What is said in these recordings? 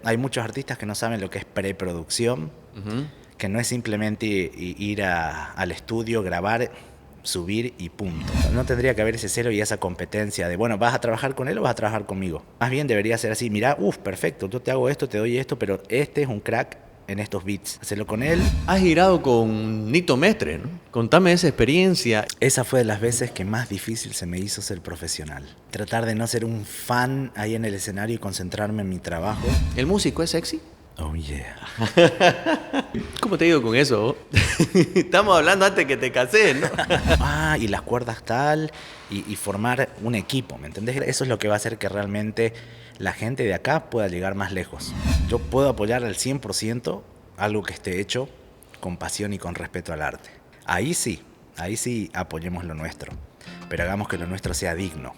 hay muchos artistas que no saben lo que es preproducción, que no es simplemente ir al estudio, grabar, subir y punto. No tendría que haber ese celo y esa competencia de, bueno, ¿vas a trabajar con él o vas a trabajar conmigo? Más bien debería ser así, mirá, perfecto, yo te hago esto, te doy esto, pero este es un crack en estos beats. Hacerlo con él. Has girado con Nito Mestre, ¿no? Contame esa experiencia. Esa fue de las veces que más difícil se me hizo ser profesional. Tratar de no ser un fan ahí en el escenario y concentrarme en mi trabajo. ¿El músico es sexy? Oh yeah. ¿Cómo te digo con eso? Estamos hablando antes que te cases, ¿no? Y las cuerdas tal, y formar un equipo, ¿me entendés? Eso es lo que va a hacer que realmente la gente de acá pueda llegar más lejos. Yo puedo apoyar al 100% algo que esté hecho con pasión y con respeto al arte. Ahí sí apoyemos lo nuestro, pero hagamos que lo nuestro sea digno.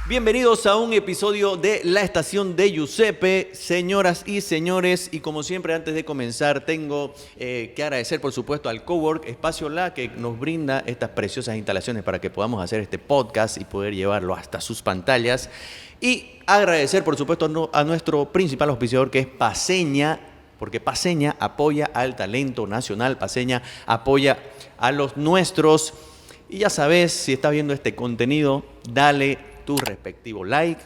Bienvenidos a un episodio de La Estación de Giuseppe, señoras y señores, y como siempre antes de comenzar tengo que agradecer por supuesto al Cowork Espacio La que nos brinda estas preciosas instalaciones para que podamos hacer este podcast y poder llevarlo hasta sus pantallas, y agradecer por supuesto a nuestro principal auspiciador que es Paceña, porque Paceña apoya al talento nacional, Paceña apoya a los nuestros, y ya sabes, si estás viendo este contenido, dale tu respectivo like,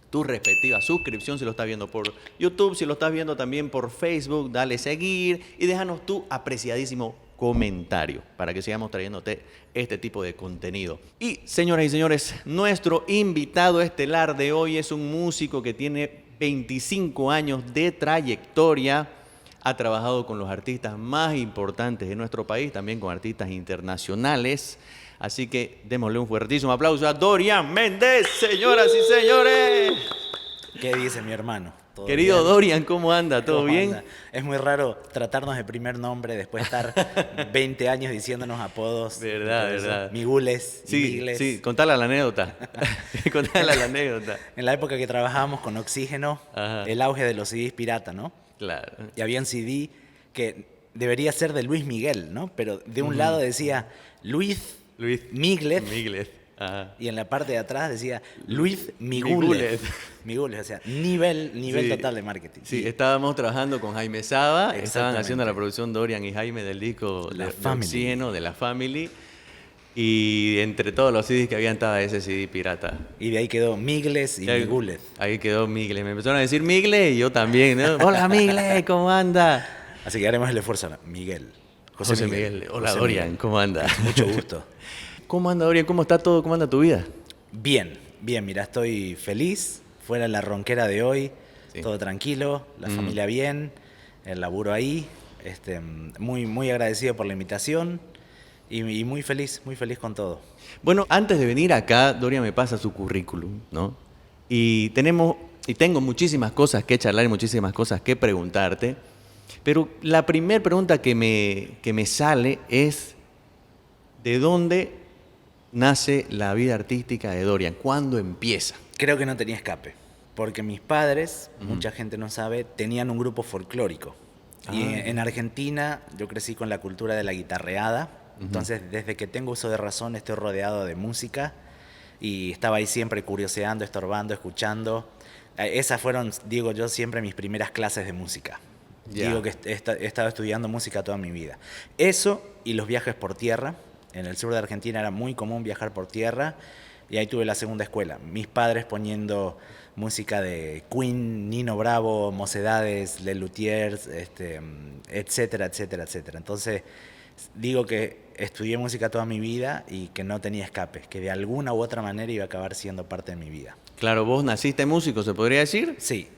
tu respectiva suscripción si lo estás viendo por YouTube, si lo estás viendo también por Facebook, dale seguir y déjanos tu apreciadísimo comentario para que sigamos trayéndote este tipo de contenido. Y señoras y señores, nuestro invitado estelar de hoy es un músico que tiene 25 años de trayectoria, ha trabajado con los artistas más importantes de nuestro país, también con artistas internacionales. Así que démosle un fuertísimo aplauso a Dorian Méndez, señoras y señores. ¿Qué dice mi hermano? Querido bien? Dorian, ¿cómo anda? ¿Todo ¿Cómo bien? anda? Es muy raro tratarnos de primer nombre después de estar 20 años diciéndonos apodos. Verdad. Migules, Sí, Migles. sí, contale la anécdota. Contale la anécdota. En la época que trabajábamos con Oxígeno, el auge de los CDs pirata, ¿no? Claro. Y había un CD que debería ser de Luis Miguel, ¿no? Pero de un lado decía Luis Migles. Ajá. Y en la parte de atrás decía Luis Migules. Migules, o sea, nivel Sí, total de marketing. Sí, estábamos trabajando con Jaime Saba, estaban haciendo la producción Dorian y Jaime del disco de Oxígeno, de La Family, y entre todos los CDs que habían estaba ese CD pirata. Y de ahí quedó Migles y Migules. Ahí quedó Migles. Me empezaron a decir Migles y yo también, ¿no? Hola Migles, ¿cómo anda? Así que haremos el esfuerzo. Miguel. José Miguel. Hola José Dorian, Miguel. ¿cómo anda? Mucho gusto. ¿Cómo anda Dorian? ¿Cómo está todo? ¿Cómo anda tu vida? Bien, mira, estoy feliz. Fuera la ronquera de hoy, sí. Todo tranquilo, la familia bien, el laburo ahí. Muy agradecido por la invitación y muy feliz con todo. Bueno, antes de venir acá, Dorian me pasa su currículum, ¿no? Y tengo muchísimas cosas que charlar y muchísimas cosas que preguntarte. Pero la primera pregunta que me sale es, ¿de dónde nace la vida artística de Dorian? ¿Cuándo empieza? Creo que no tenía escape, porque mis padres, mucha gente no sabe, tenían un grupo folclórico. Y en Argentina yo crecí con la cultura de la guitarreada, entonces desde que tengo uso de razón estoy rodeado de música y estaba ahí siempre curioseando, estorbando, escuchando. Esas fueron, digo yo, siempre mis primeras clases de música. Yeah. Digo que he estado estudiando música toda mi vida. Eso y los viajes por tierra. En el sur de Argentina era muy común viajar por tierra y ahí tuve la segunda escuela. Mis padres poniendo música de Queen, Nino Bravo, Mocedades, Les Luthiers, etcétera. Entonces digo que estudié música toda mi vida y que no tenía escape, que de alguna u otra manera iba a acabar siendo parte de mi vida. Claro, ¿vos naciste músico, se podría decir? Sí.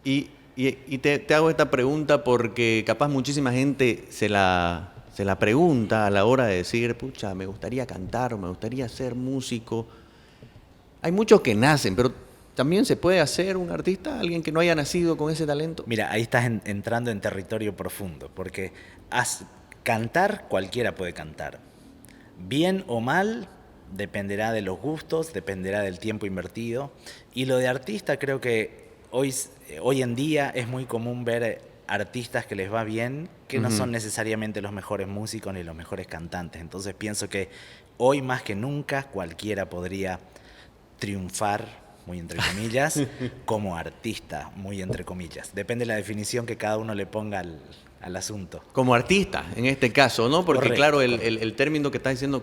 Y te hago esta pregunta porque capaz muchísima gente se la pregunta a la hora de decir, pucha, me gustaría cantar o me gustaría ser músico. Hay muchos que nacen, pero también se puede hacer un artista, alguien que no haya nacido con ese talento. Mira, ahí estás entrando en territorio profundo, porque cantar cualquiera puede cantar. Bien o mal, dependerá de los gustos, dependerá del tiempo invertido. Y lo de artista creo que hoy en día es muy común ver artistas que les va bien, que no son necesariamente los mejores músicos ni los mejores cantantes. Entonces pienso que hoy más que nunca cualquiera podría triunfar, muy entre comillas, como artista, muy entre comillas. Depende de la definición que cada uno le ponga al asunto. Como artista, en este caso, ¿no? Porque Correcto, claro, correcto. el término que estás diciendo,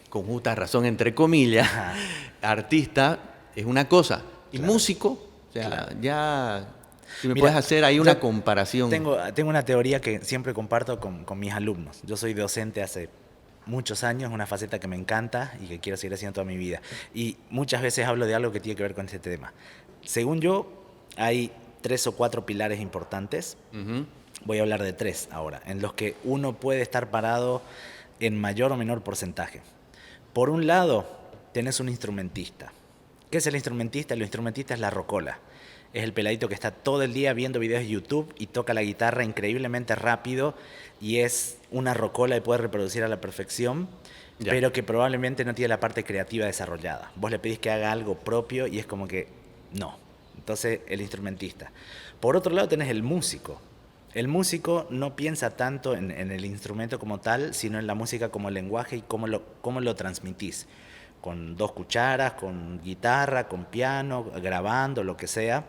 con justa razón, entre comillas, Ajá. artista es una cosa. Y Claro. músico, o sea, Claro. ya, si me Mira, puedes hacer ahí yo una comparación. Tengo una teoría que siempre comparto con mis alumnos. Yo soy docente hace muchos años, una faceta que me encanta y que quiero seguir haciendo toda mi vida. Y muchas veces hablo de algo que tiene que ver con este tema. Según yo, hay 3 o 4 pilares importantes. Ujú. Voy a hablar de 3 ahora, en los que uno puede estar parado en mayor o menor porcentaje. Por un lado, tenés un instrumentista. ¿Qué es el instrumentista? El instrumentista es la rocola. Es el peladito que está todo el día viendo videos de YouTube y toca la guitarra increíblemente rápido y es una rocola y puede reproducir a la perfección, Ya. pero que probablemente no tiene la parte creativa desarrollada. Vos le pedís que haga algo propio y es como que no. Entonces, el instrumentista. Por otro lado, tenés el músico. El músico no piensa tanto en el instrumento como tal, sino en la música como lenguaje y cómo lo transmitís. Con 2 cucharas, con guitarra, con piano, grabando, lo que sea.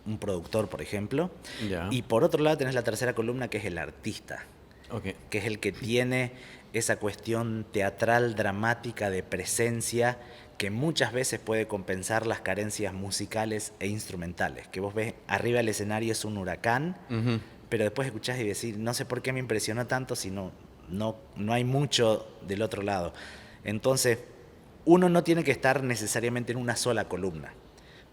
Un productor, por ejemplo. Ya. Y por otro lado tenés la tercera columna, que es el artista, Ok. que es el que tiene esa cuestión teatral, dramática, de presencia, que muchas veces puede compensar las carencias musicales e instrumentales. Que vos ves arriba del escenario es un huracán, Ujú. pero después escuchás y decís, no sé por qué me impresionó tanto si no hay mucho del otro lado. Entonces, uno no tiene que estar necesariamente en una sola columna,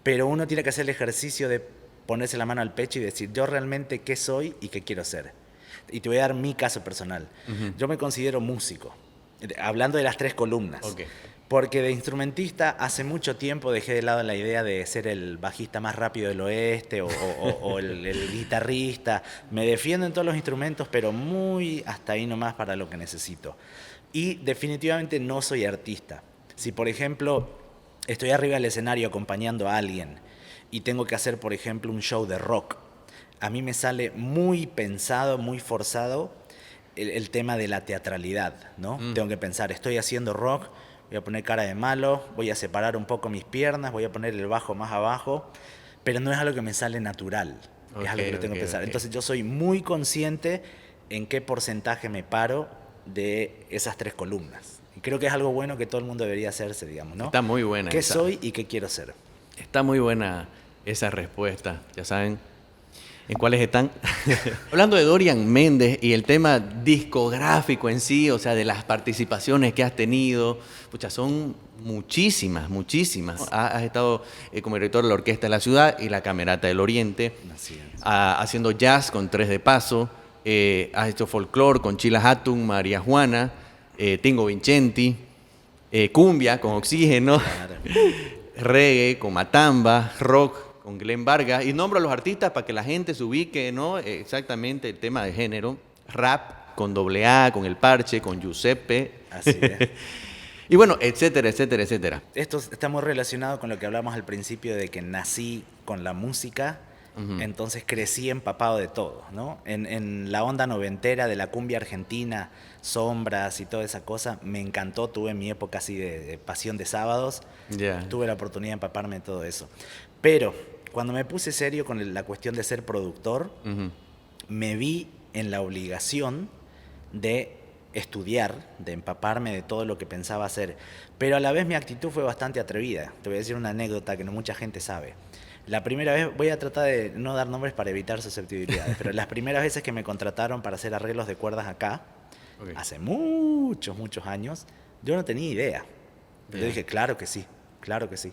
pero uno tiene que hacer el ejercicio de ponerse la mano al pecho y decir, yo realmente qué soy y qué quiero ser. Y te voy a dar mi caso personal. Ujú. Yo me considero músico, hablando de las 3 columnas. Ok. Porque de instrumentista hace mucho tiempo dejé de lado la idea de ser el bajista más rápido del oeste o el guitarrista. Me defiendo en todos los instrumentos, pero muy hasta ahí nomás para lo que necesito. Y definitivamente no soy artista. Si, por ejemplo, estoy arriba del escenario acompañando a alguien y tengo que hacer, por ejemplo, un show de rock, a mí me sale muy pensado, muy forzado el tema de la teatralidad, ¿no? Tengo que pensar, estoy haciendo rock, voy a poner cara de malo, voy a separar un poco mis piernas, voy a poner el bajo más abajo, pero no es algo que me sale natural, es algo que lo tengo que pensar. Ok. Entonces yo soy muy consciente en qué porcentaje me paro de esas 3 columnas. Y creo que es algo bueno que todo el mundo debería hacerse, digamos, ¿no? Está muy buena ¿Qué esa. soy y qué quiero ser? Está muy buena esa respuesta, ya saben. ¿En cuáles están? Hablando de Dorian Méndez y el tema discográfico en sí, o sea, de las participaciones que has tenido, pucha, son muchísimas, muchísimas. Has estado como director de la Orquesta de la Ciudad y la Camerata del Oriente, Así es. haciendo jazz con Tres de Paso, has hecho folclore con Chila Hatun, María Juana, Tingo Vincenti, cumbia con Oxígeno, Claro. reggae con Matamba, rock con Glenn Vargas, y nombro a los artistas para que la gente se ubique, ¿no? Exactamente el tema de género, rap con AA, con El Parche, con Giuseppe, Así es. y bueno, etcétera, etcétera, etcétera. Esto está muy relacionado con lo que hablamos al principio de que nací con la música, entonces crecí empapado de todo, ¿no? En la onda noventera de la cumbia argentina, sombras y toda esa cosa, me encantó, tuve mi época así de pasión de sábados, Ya. tuve la oportunidad de empaparme de todo eso. Pero cuando me puse serio con la cuestión de ser productor, Ujú. me vi en la obligación de estudiar, de empaparme de todo lo que pensaba hacer. Pero a la vez mi actitud fue bastante atrevida. Te voy a decir una anécdota que no mucha gente sabe. La primera vez, voy a tratar de no dar nombres para evitar susceptibilidades, pero las primeras veces que me contrataron para hacer arreglos de cuerdas acá, Ok. hace muchos, muchos años, yo no tenía idea. Yo Ya. dije, claro que sí, claro que sí.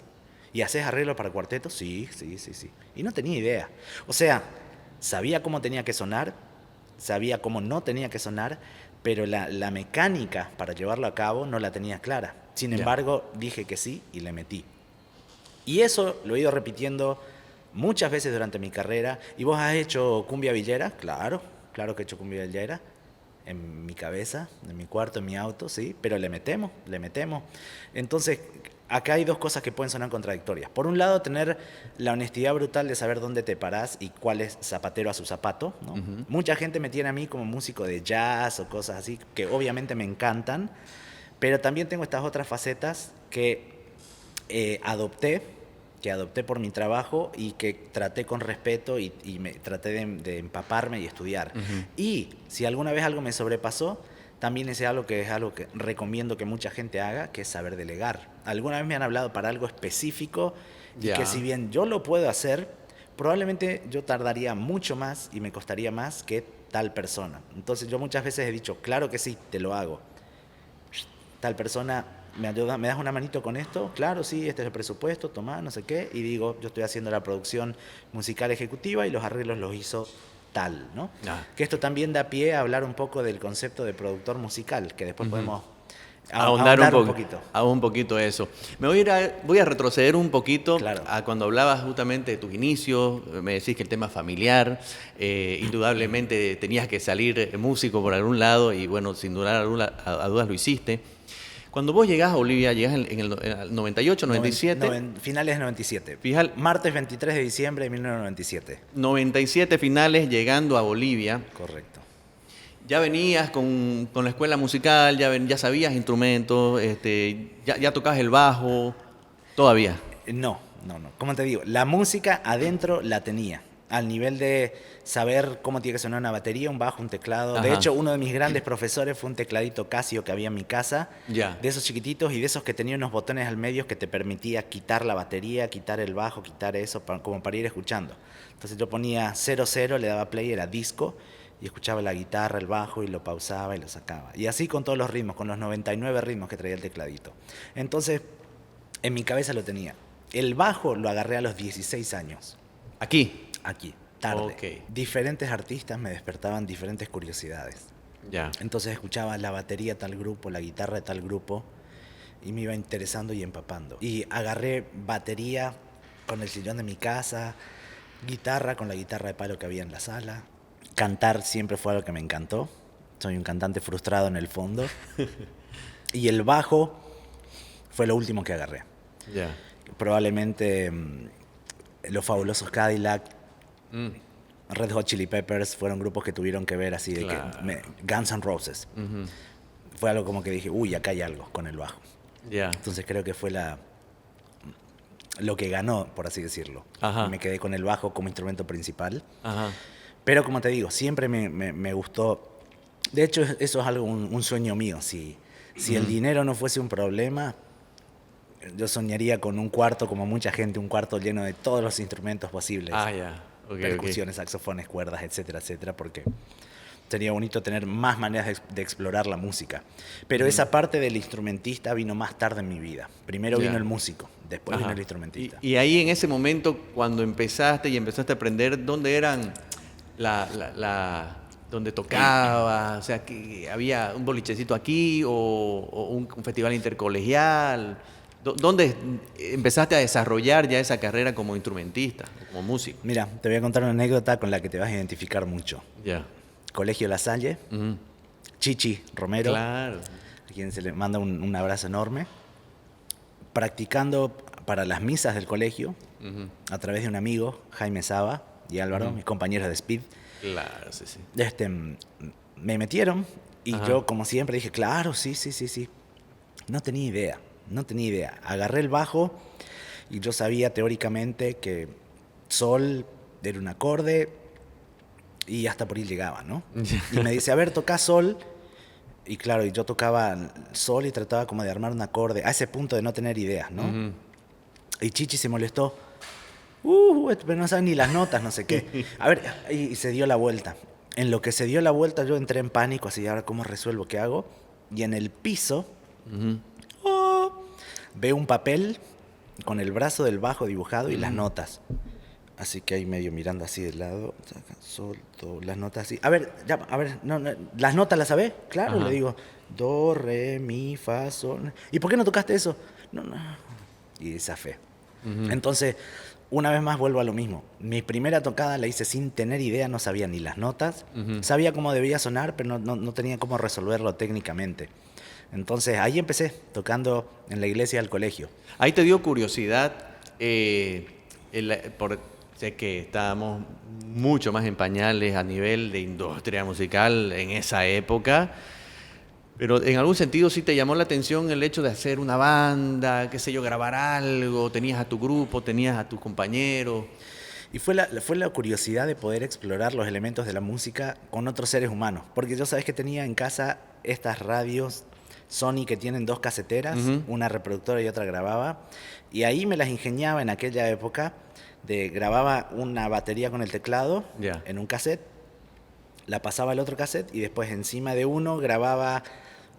¿Y haces arreglos para cuartetos? Sí, sí, sí, sí. Y no tenía idea. O sea, sabía cómo tenía que sonar, sabía cómo no tenía que sonar, pero la mecánica para llevarlo a cabo no la tenía clara. Sin Ya. embargo, dije que sí y le metí. Y eso lo he ido repitiendo muchas veces durante mi carrera. ¿Y vos has hecho cumbia villera? Claro, claro que he hecho cumbia villera. En mi cabeza, en mi cuarto, en mi auto, sí, pero le metemos, le metemos. Entonces, acá hay 2 cosas que pueden sonar contradictorias. Por un lado, tener la honestidad brutal de saber dónde te parás y cuál es zapatero a su zapato, ¿no? Mucha gente me tiene a mí como músico de jazz o cosas así, que obviamente me encantan, Pero también tengo estas otras facetas adopté, que adopté por mi trabajo y que traté con respeto y me traté de empaparme y estudiar. Y si alguna vez algo me sobrepasó, también es algo que recomiendo que mucha gente haga, que es saber delegar. Alguna vez me han hablado para algo específico y que si bien yo lo puedo hacer, probablemente yo tardaría mucho más y me costaría más que tal persona. Entonces yo muchas veces he dicho, claro que sí, te lo hago. Tal persona me ayuda, ¿me das una manito con esto? Claro, sí, este es el presupuesto, toma, no sé qué. Y digo, yo estoy haciendo la producción musical ejecutiva y los arreglos los hizo tal, ¿no? Que esto también da pie a hablar un poco del concepto de productor musical, que después podemos ahondar un poquito. Un poquito eso. Voy a retroceder un poquito Claro. a cuando hablabas justamente de tus inicios. Me decís que el tema familiar, indudablemente tenías que salir músico por algún lado y bueno, sin duda a dudas lo hiciste. Cuando vos llegás a Bolivia, llegás en el 98, 97. Finales de 97. Martes 23 de diciembre de 1997. 97 finales llegando a Bolivia. Correcto. Ya venías con la escuela musical, ya sabías instrumentos, ya tocabas el bajo, todavía. No. Como te digo, la música adentro la tenía. Al nivel de saber cómo tiene que sonar una batería, un bajo, un teclado. Ajá. De hecho, uno de mis grandes profesores fue un tecladito Casio que había en mi casa. De esos chiquititos y de esos que tenía unos botones al medio que te permitía quitar la batería, quitar el bajo, quitar eso, como para ir escuchando. Entonces yo ponía 0-0, le daba play, era disco, y escuchaba la guitarra, el bajo, y lo pausaba y lo sacaba. Y así con todos los ritmos, con los 99 ritmos que traía el tecladito. Entonces, en mi cabeza lo tenía. El bajo lo agarré a los 16 años. Aquí, tarde. Okay. Diferentes artistas me despertaban diferentes curiosidades. Entonces escuchaba la batería de tal grupo, la guitarra de tal grupo, y me iba interesando y empapando. Y agarré batería con el sillón de mi casa, guitarra con la guitarra de palo que había en la sala. Cantar siempre fue algo que me encantó. Soy un cantante frustrado en el fondo. Y el bajo fue lo último que agarré. Probablemente Los Fabulosos Cadillac, Red Hot Chili Peppers fueron grupos que tuvieron que ver así, Guns N' Roses. Fue algo como que dije, uy, acá hay algo con el bajo. Entonces creo que fue lo que ganó, por así decirlo. Y me quedé con el bajo como instrumento principal. Pero como te digo, siempre me gustó. De hecho, eso es algo, un sueño mío. Si el dinero no fuese un problema, yo soñaría con un cuarto, como mucha gente, un cuarto lleno de todos los instrumentos posibles. Percusiones, saxofones, cuerdas, etcétera, etcétera, porque sería bonito tener más maneras de explorar la música. Pero esa parte del instrumentista vino más tarde en mi vida. Primero vino el músico, después vino el instrumentista. Y ahí en ese momento, cuando empezaste a aprender, ¿dónde eran donde tocabas? O sea, que había un bolichecito aquí o un festival intercolegial. ¿Dónde empezaste a desarrollar ya esa carrera como instrumentista, como músico? Mira, te voy a contar una anécdota con la que te vas a identificar mucho. Colegio La Salle, Chichi Romero, a quien se le manda un abrazo enorme, practicando para las misas del colegio, a través de un amigo, Jaime Saba y Álvaro, mis compañeros de Speed. Me metieron y yo, como siempre, dije, claro, sí. No tenía idea. Agarré el bajo y yo sabía teóricamente que sol era un acorde y hasta por ahí llegaba, ¿no? Y me dice, a ver, toca sol. Y claro, y yo tocaba sol y trataba como de armar un acorde a ese punto de no tener ideas, ¿no? Y Chichi se molestó. Pero no saben ni las notas, no sé qué. A ver, y se dio la vuelta. En lo que se dio la vuelta yo entré en pánico, así, ahora ¿cómo resuelvo? ¿Qué hago? Y en el piso veo un papel con el brazo del bajo dibujado y las notas. Así que ahí medio mirando así de lado, sol, do, las notas así. A ver, no, ¿las notas las sabés? Claro, le digo, do, re, mi, fa, sol. ¿Y por qué no tocaste eso? No. Y esa fe. Entonces, una vez más vuelvo a lo mismo. Mi primera tocada la hice sin tener idea, no sabía ni las notas. Sabía cómo debía sonar, pero no tenía cómo resolverlo técnicamente. Entonces, ahí empecé, tocando en la iglesia del colegio. Ahí te dio curiosidad, sé que estábamos mucho más en pañales a nivel de industria musical en esa época. Pero en algún sentido sí te llamó la atención el hecho de hacer una banda, qué sé yo, grabar algo, tenías a tu grupo, tenías a tus compañeros. Y fue la curiosidad de poder explorar los elementos de la música con otros seres humanos. Porque yo sabes que tenía en casa estas radios Sony que tienen dos caseteras, una reproductora y otra grababa. Y ahí me las ingeniaba en aquella época. Grababa una batería con el teclado en un cassette, la pasaba al otro cassette y después encima de uno grababa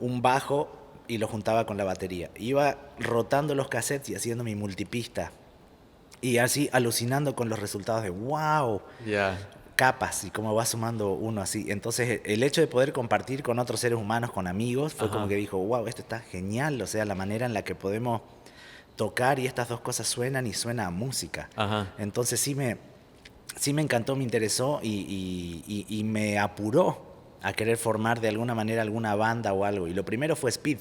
un bajo y lo juntaba con la batería. Iba rotando los cassettes y haciendo mi multipista. Y así alucinando con los resultados de wow, capas y cómo va sumando uno así. Entonces el hecho de poder compartir con otros seres humanos, con amigos, fue como que dijo, wow, esto está genial. O sea, la manera en la que podemos tocar y estas dos cosas suenan y suena a música. Entonces sí me encantó, me interesó y me apuró a querer formar de alguna manera alguna banda o algo. Y lo primero fue Speed,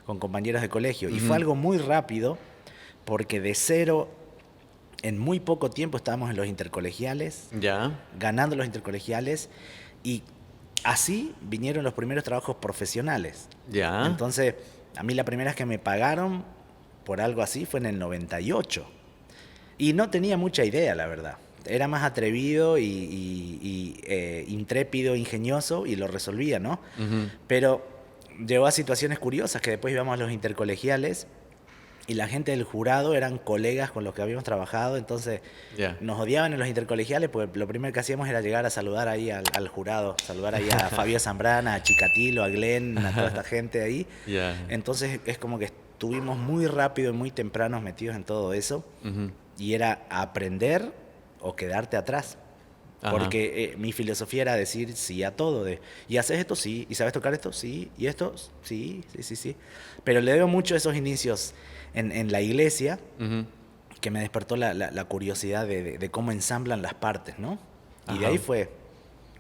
con compañeros de colegio. Y fue algo muy rápido, porque de cero, en muy poco tiempo estábamos en los intercolegiales, ganando los intercolegiales, y así vinieron los primeros trabajos profesionales. Entonces, a mí la primera vez que me pagaron por algo así fue en el 98. Y no tenía mucha idea, la verdad. Era más atrevido y intrépido, ingenioso, y lo resolvía, ¿no? Pero llegó a situaciones curiosas, que después íbamos a los intercolegiales y la gente del jurado eran colegas con los que habíamos trabajado, entonces nos odiaban en los intercolegiales, porque lo primero que hacíamos era llegar a saludar ahí al jurado, saludar ahí a Fabio Zambrana, a Chikatilo, a Glenn, a toda esta gente ahí. Entonces es como que estuvimos muy rápido y muy tempranos metidos en todo eso, y era aprender o quedarte atrás. Porque mi filosofía era decir sí a todo. ¿Y haces esto? Sí. ¿Y sabes tocar esto? Sí. ¿Y esto? Sí. Pero le debo mucho a esos inicios en la iglesia, que me despertó la curiosidad de cómo ensamblan las partes, ¿no? Y de ahí fue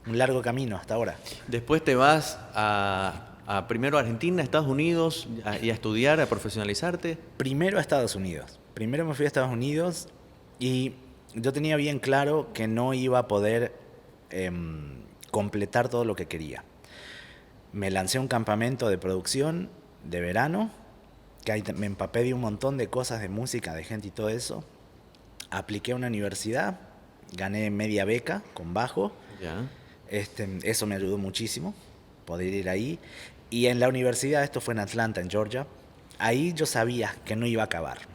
un largo camino hasta ahora. Después te vas primero a Argentina, Estados Unidos, y a estudiar, a profesionalizarte. Primero a Estados Unidos. Primero me fui a Estados Unidos y yo tenía bien claro que no iba a poder completar todo lo que quería. Me lancé a un campamento de producción de verano, que ahí me empapé de un montón de cosas de música, de gente y todo eso. Apliqué a una universidad, gané media beca con bajo. Eso me ayudó muchísimo, poder ir ahí. Y en la universidad, esto fue en Atlanta, en Georgia, ahí yo sabía que no iba a acabar.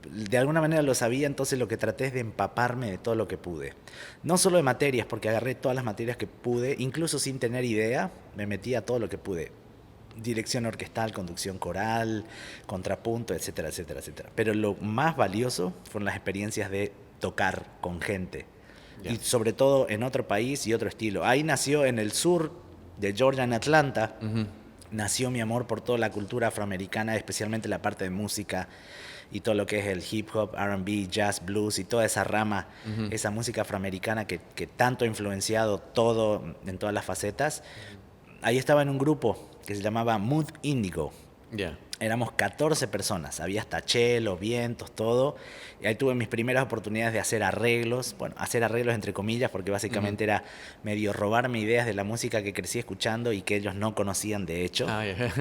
De alguna manera lo sabía, entonces lo que traté es de empaparme de todo lo que pude. No solo de materias, porque agarré todas las materias que pude, incluso sin tener idea, me metí a todo lo que pude. Dirección orquestal, conducción coral, contrapunto, etcétera, etcétera, etcétera. Pero lo más valioso fueron las experiencias de tocar con gente. Y sobre todo en otro país y otro estilo. Ahí nació, en el sur de Georgia, en Atlanta, nació mi amor por toda la cultura afroamericana, especialmente la parte de música y todo lo que es el hip hop, R&B, jazz, blues y toda esa rama, esa música afroamericana que tanto ha influenciado todo en todas las facetas. Ahí estaba en un grupo que se llamaba Mood Indigo. Éramos 14 personas, había hasta cello, vientos, todo. Y ahí tuve mis primeras oportunidades de hacer arreglos, bueno, hacer arreglos entre comillas, porque básicamente era medio robarme ideas de la música que crecí escuchando y que ellos no conocían de hecho,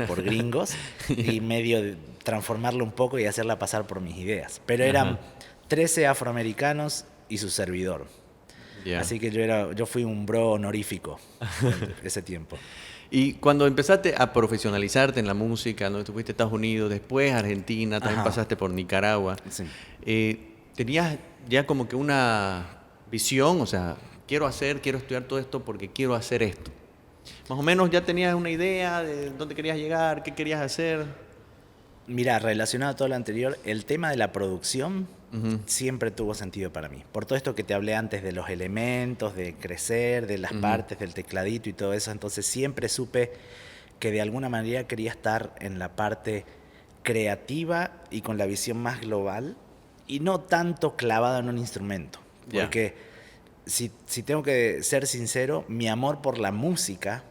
por gringos, y medio transformarlo un poco y hacerla pasar por mis ideas. Pero eran 13 afroamericanos y su servidor. Así que yo fui un bro honorífico ese tiempo. Y cuando empezaste a profesionalizarte en la música, ¿no? Tú fuiste a Estados Unidos, después a Argentina, también pasaste por Nicaragua. ¿Tenías ya como que una visión? O sea, quiero estudiar todo esto porque quiero hacer esto. Más o menos ya tenías una idea de dónde querías llegar, qué querías hacer. Mira, relacionado a todo lo anterior, el tema de la producción siempre tuvo sentido para mí. Por todo esto que te hablé antes de los elementos, de crecer, de las partes, del tecladito y todo eso, entonces siempre supe que de alguna manera quería estar en la parte creativa y con la visión más global y no tanto clavado en un instrumento. Porque si tengo que ser sincero, mi amor por la música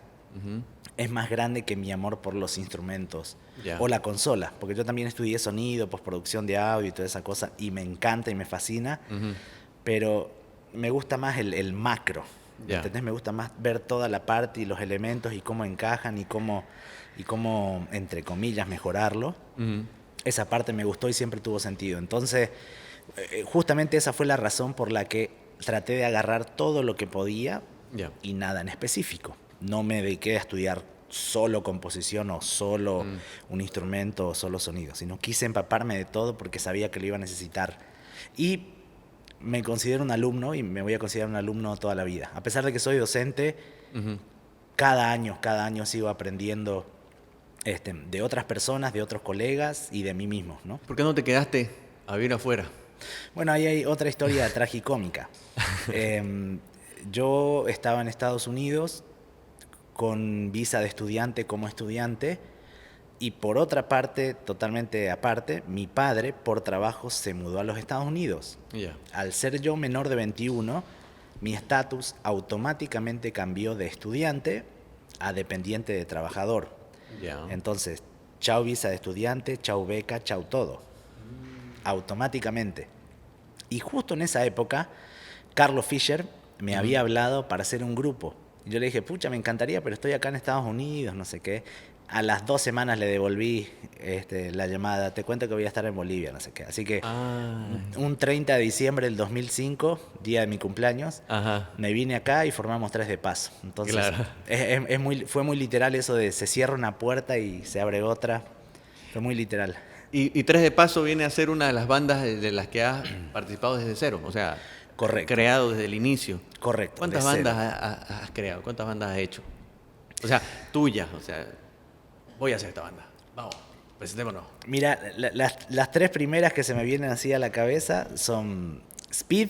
es más grande que mi amor por los instrumentos o la consola, porque yo también estudié sonido, postproducción de audio y toda esa cosa, y me encanta y me fascina, pero me gusta más el macro, ¿me Ya. entendés? Me gusta más ver toda la parte y los elementos y cómo encajan y cómo entre comillas, mejorarlo. Ujú. Esa parte me gustó y siempre tuvo sentido. Entonces, justamente esa fue la razón por la que traté de agarrar todo lo que podía Ya. y nada en específico. No me dediqué a estudiar solo composición o solo un instrumento o solo sonido, sino quise empaparme de todo porque sabía que lo iba a necesitar. Y me considero un alumno y me voy a considerar un alumno toda la vida. A pesar de que soy docente, Ujú. cada año sigo aprendiendo de otras personas, de otros colegas y de mí mismo, ¿no? ¿Por qué no te quedaste a vivir afuera? Bueno, ahí hay otra historia tragicómica. Yo estaba en Estados Unidos con visa de estudiante como estudiante y por otra parte, totalmente aparte, mi padre por trabajo se mudó a los Estados Unidos. Ya. Al ser yo menor de 21, mi estatus automáticamente cambió de estudiante a dependiente de trabajador. Ya. Entonces, chau visa de estudiante, chau beca, chau todo. Automáticamente. Y justo en esa época, Carlos Fischer me había hablado para hacer un grupo. Y yo le dije, pucha, me encantaría, pero estoy acá en Estados Unidos, no sé qué. A las 2 semanas le devolví la llamada, te cuento que voy a estar en Bolivia, no sé qué. Así que Ah. un 30 de diciembre del 2005, día de mi cumpleaños, Ajá. me vine acá y formamos Tres de Paso. Entonces, Claro. fue muy literal eso de se cierra una puerta y se abre otra. Fue muy literal. Y Tres de Paso viene a ser una de las bandas de las que has participado desde cero, o sea, Correcto. creado desde el inicio. Correcto. ¿Cuántas de cero. bandas has creado? ¿Cuántas bandas has hecho? O sea, tuyas, o sea, voy a hacer esta banda. Vamos, presentémonos. Mira, las tres primeras que se me vienen así a la cabeza son Speed,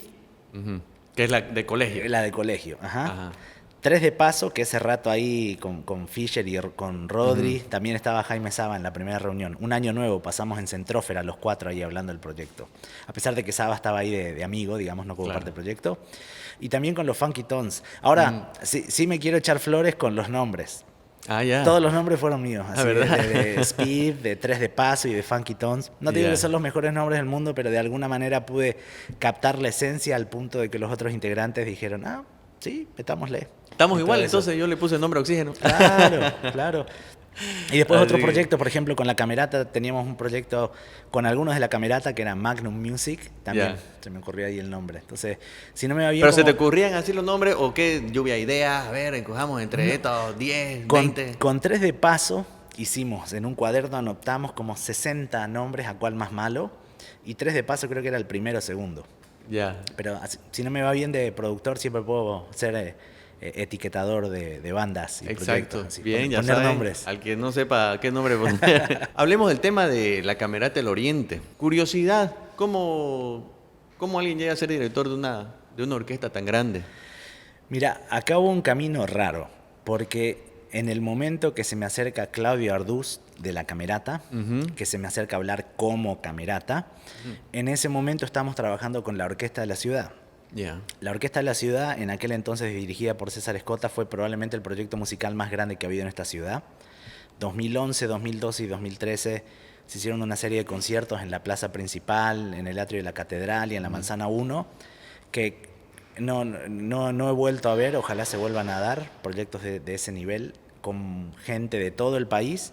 Ujú. Que es la de colegio. la de colegio. Ajá. Ajá. Tres de Paso, que ese rato ahí con Fischer y con Rodri, también estaba Jaime Saba en la primera reunión. Un año nuevo, pasamos en Centrófera los cuatro ahí hablando del proyecto. A pesar de que Saba estaba ahí de amigo, digamos, no como Claro. parte del proyecto. Y también con los Funky Tones. Ahora, sí me quiero echar flores con los nombres. Ah, ya. Todos los nombres fueron míos, así ¿verdad? de Speed, de Tres de Paso y de Funky Tones. No te digo Ya. que son los mejores nombres del mundo, pero de alguna manera pude captar la esencia al punto de que los otros integrantes dijeron, ah, sí, metámosle. Estamos Y igual, todo eso. entonces yo le puse el nombre Oxígeno. Claro, claro. Y después otro Así que- proyecto, por ejemplo, con la Camerata, teníamos un proyecto con algunos de la Camerata que era Magnum Music, también Ya. se me ocurrió ahí el nombre. Entonces, si no me va bien ¿Pero se como- te ocurrían así los nombres o qué lluvia de ideas? A ver, encojamos entre estos 10, 20. Con Tres de Paso hicimos, en un cuaderno anotamos como 60 nombres, a cuál más malo, y Tres de Paso creo que era el primero o segundo. Ya. Pero si no me va bien de productor, siempre puedo ser etiquetador de bandas y Exacto. proyectos. Así, Bien, ya poner saben, nombres. al que no sepa qué nombre poner. Hablemos del tema de la Camerata del Oriente. Curiosidad, ¿cómo alguien llega a ser director de una orquesta tan grande? Mira, acá hubo un camino raro, porque en el momento que se me acerca Claudio Arduz de la Camerata, que se me acerca a hablar como Camerata, en ese momento estamos trabajando con la Orquesta de la Ciudad. Ya. La Orquesta de la Ciudad, en aquel entonces dirigida por César Escota, fue probablemente el proyecto musical más grande que ha habido en esta ciudad. 2011, 2012 y 2013 se hicieron una serie de conciertos en la plaza principal, en el atrio de la catedral y en la Manzana 1, que no he vuelto a ver, ojalá se vuelvan a dar proyectos de ese nivel, con gente de todo el país,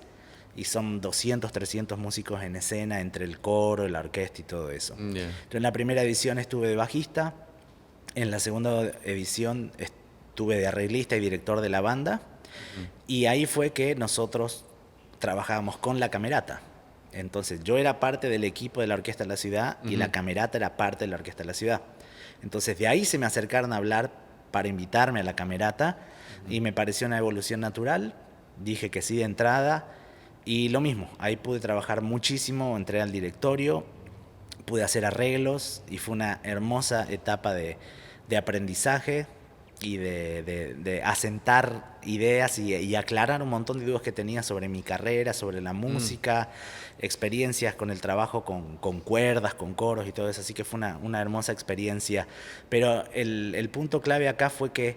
y son 200, 300 músicos en escena, entre el coro, la orquesta y todo eso. Ya. Yo en la primera edición estuve de bajista, en la segunda edición estuve de arreglista y director de la banda, y ahí fue que nosotros trabajábamos con la Camerata. Entonces yo era parte del equipo de la Orquesta de la Ciudad y la Camerata era parte de la Orquesta de la Ciudad. Entonces de ahí se me acercaron a hablar para invitarme a la Camerata y me pareció una evolución natural. Dije que sí de entrada y lo mismo, ahí pude trabajar muchísimo, entré al directorio, pude hacer arreglos y fue una hermosa etapa de aprendizaje y de asentar ideas y aclarar un montón de dudas que tenía sobre mi carrera, sobre la música, experiencias con el trabajo con cuerdas, con coros y todo eso, así que fue una hermosa experiencia. Pero el punto clave acá fue que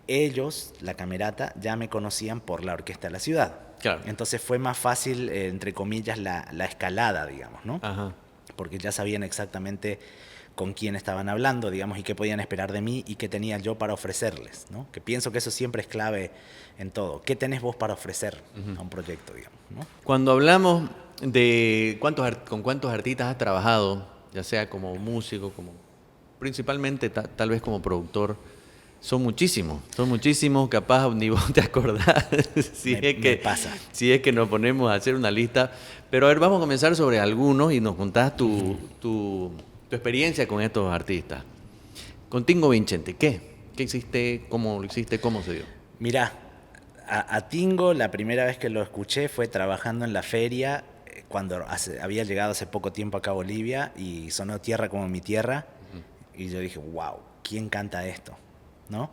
ellos, la Camerata, ya me conocían por la Orquesta de la Ciudad. Claro. Entonces fue más fácil, entre comillas, la escalada, digamos, ¿no? Ajá. Porque ya sabían exactamente con quién estaban hablando, digamos, y qué podían esperar de mí y qué tenía yo para ofrecerles, ¿no? Que pienso que eso siempre es clave en todo. ¿Qué tenés vos para ofrecer a un proyecto, digamos, ¿no? Cuando hablamos de con cuántos artistas has trabajado, ya sea como músico, como principalmente tal vez como productor, son muchísimos, capaz ni vos te acordás Me pasa. si es que nos ponemos a hacer una lista. Pero a ver, vamos a comenzar sobre algunos y nos contás tu experiencia con estos artistas. Con Tingo Vincente, ¿qué hiciste? ¿Cómo lo hiciste? ¿Cómo se dio? Mirá, a Tingo la primera vez que lo escuché fue trabajando en la feria, cuando había llegado hace poco tiempo acá a Bolivia y sonó Tierra como mi tierra. Y yo dije, wow, ¿quién canta esto? ¿No?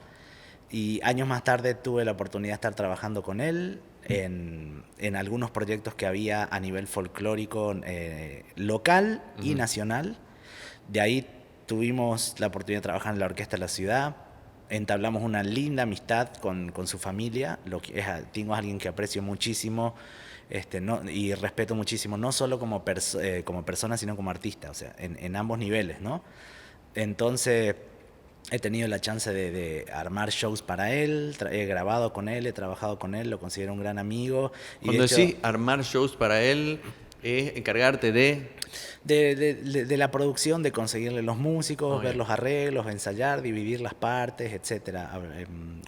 Y años más tarde tuve la oportunidad de estar trabajando con él en algunos proyectos que había a nivel folclórico local y nacional. De ahí tuvimos la oportunidad de trabajar en la Orquesta de la Ciudad. Entablamos una linda amistad con su familia. Tingo es alguien que aprecio muchísimo y respeto muchísimo, no solo como persona, sino como artista, o sea, en ambos niveles, ¿no? Entonces he tenido la chance de armar shows para él, he grabado con él, he trabajado con él, lo considero un gran amigo. Y Cuando de hecho, decís armar shows para él, es encargarte de la producción, de conseguirle los músicos, ver ya. los arreglos, ensayar, dividir las partes, etcétera,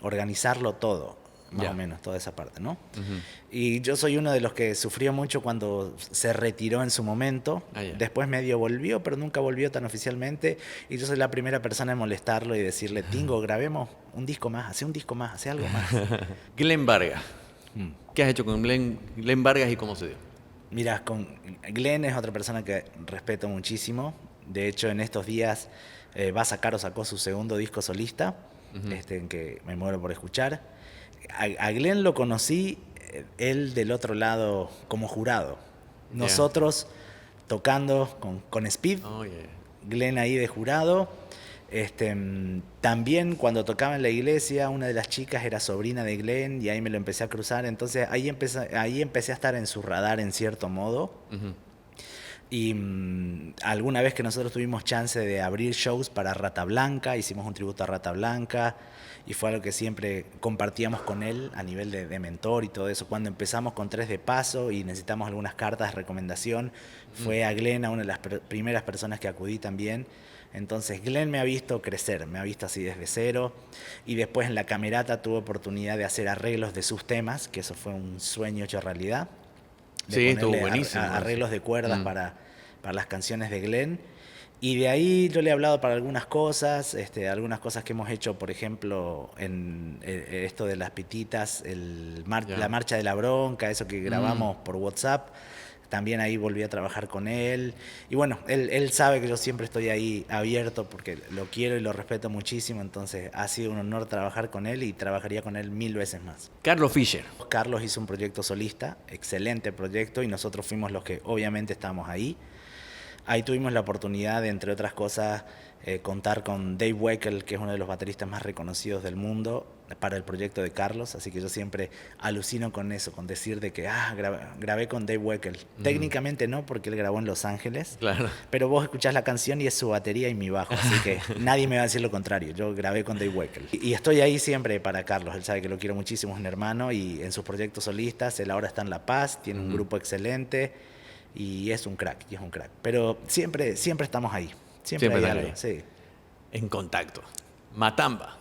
organizarlo todo, más Ya. o menos, toda esa parte, ¿no? Y yo soy uno de los que sufrió mucho cuando se retiró en su momento. Ya. Después medio volvió, pero nunca volvió tan oficialmente. Y yo soy la primera persona en molestarlo y decirle, Tingo, grabemos un disco más, hace un disco más, hace algo más. Glenn Vargas. ¿Qué has hecho con Glenn Vargas y cómo se dio? Mira, con Glenn es otra persona que respeto muchísimo. De hecho, en estos días va a sacar o sacó su segundo disco solista, en que me muero por escuchar. A Glenn lo conocí, él del otro lado como jurado. Nosotros tocando con Speed, Glenn ahí de jurado. También cuando tocaba en la iglesia, una de las chicas era sobrina de Glenn y ahí me lo empecé a cruzar. Entonces ahí empecé a estar en su radar en cierto modo. Y alguna vez que nosotros tuvimos chance de abrir shows para Rata Blanca, hicimos un tributo a Rata Blanca y fue algo que siempre compartíamos con él a nivel de mentor y todo eso. Cuando empezamos con Tres de Paso y necesitamos algunas cartas de recomendación, fue a Glenn, a una de las primeras personas que acudí también. Entonces Glenn me ha visto crecer, me ha visto así desde cero, y después en la Camerata tuve oportunidad de hacer arreglos de sus temas, que eso fue un sueño hecho realidad. Sí, estuvo buenísimo. Arreglos de cuerdas para las canciones de Glenn. Y de ahí yo le he hablado para algunas cosas que hemos hecho, por ejemplo, en esto de las pititas, la marcha de la bronca, eso que grabamos por WhatsApp. También ahí volví a trabajar con él. Y bueno, él sabe que yo siempre estoy ahí abierto porque lo quiero y lo respeto muchísimo. Entonces ha sido un honor trabajar con él y trabajaría con él 1000 veces más. Carlos Fischer. Carlos hizo un proyecto solista, excelente proyecto, y nosotros fuimos los que obviamente estábamos ahí. Ahí tuvimos la oportunidad de, entre otras cosas, contar con Dave Weckl, que es uno de los bateristas más reconocidos del mundo, para el proyecto de Carlos. Así que yo siempre alucino con eso, con decir de que grabé con Dave Weckl. Técnicamente no, porque él grabó en Los Ángeles. Claro. Pero vos escuchás la canción y es su batería y mi bajo. Así que nadie me va a decir lo contrario. Yo grabé con Dave Weckl. Y estoy ahí siempre para Carlos. Él sabe que lo quiero muchísimo, es un hermano. Y en sus proyectos solistas, él ahora está en La Paz, tiene un grupo excelente. Y es un crack, Pero siempre estamos ahí. Siempre hay algo, sí. En contacto. Matamba.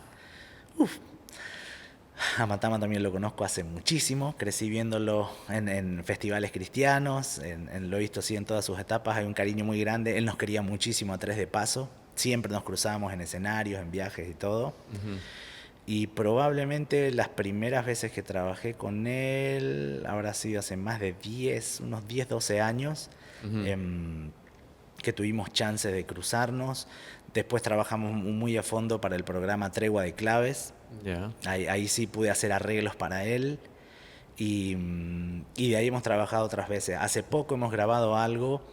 A Matamba también lo conozco hace muchísimo. Crecí viéndolo en festivales cristianos. Lo he visto así en todas sus etapas. Hay un cariño muy grande. Él nos quería muchísimo a Tres de Paso. Siempre nos cruzábamos en escenarios, en viajes y todo. Y probablemente las primeras veces que trabajé con él habrá sido hace más de unos 10, 12 años, que tuvimos chance de cruzarnos. Después trabajamos muy a fondo para el programa Tregua de Claves. Ahí sí pude hacer arreglos para él. Y de ahí hemos trabajado otras veces. Hace poco hemos grabado algo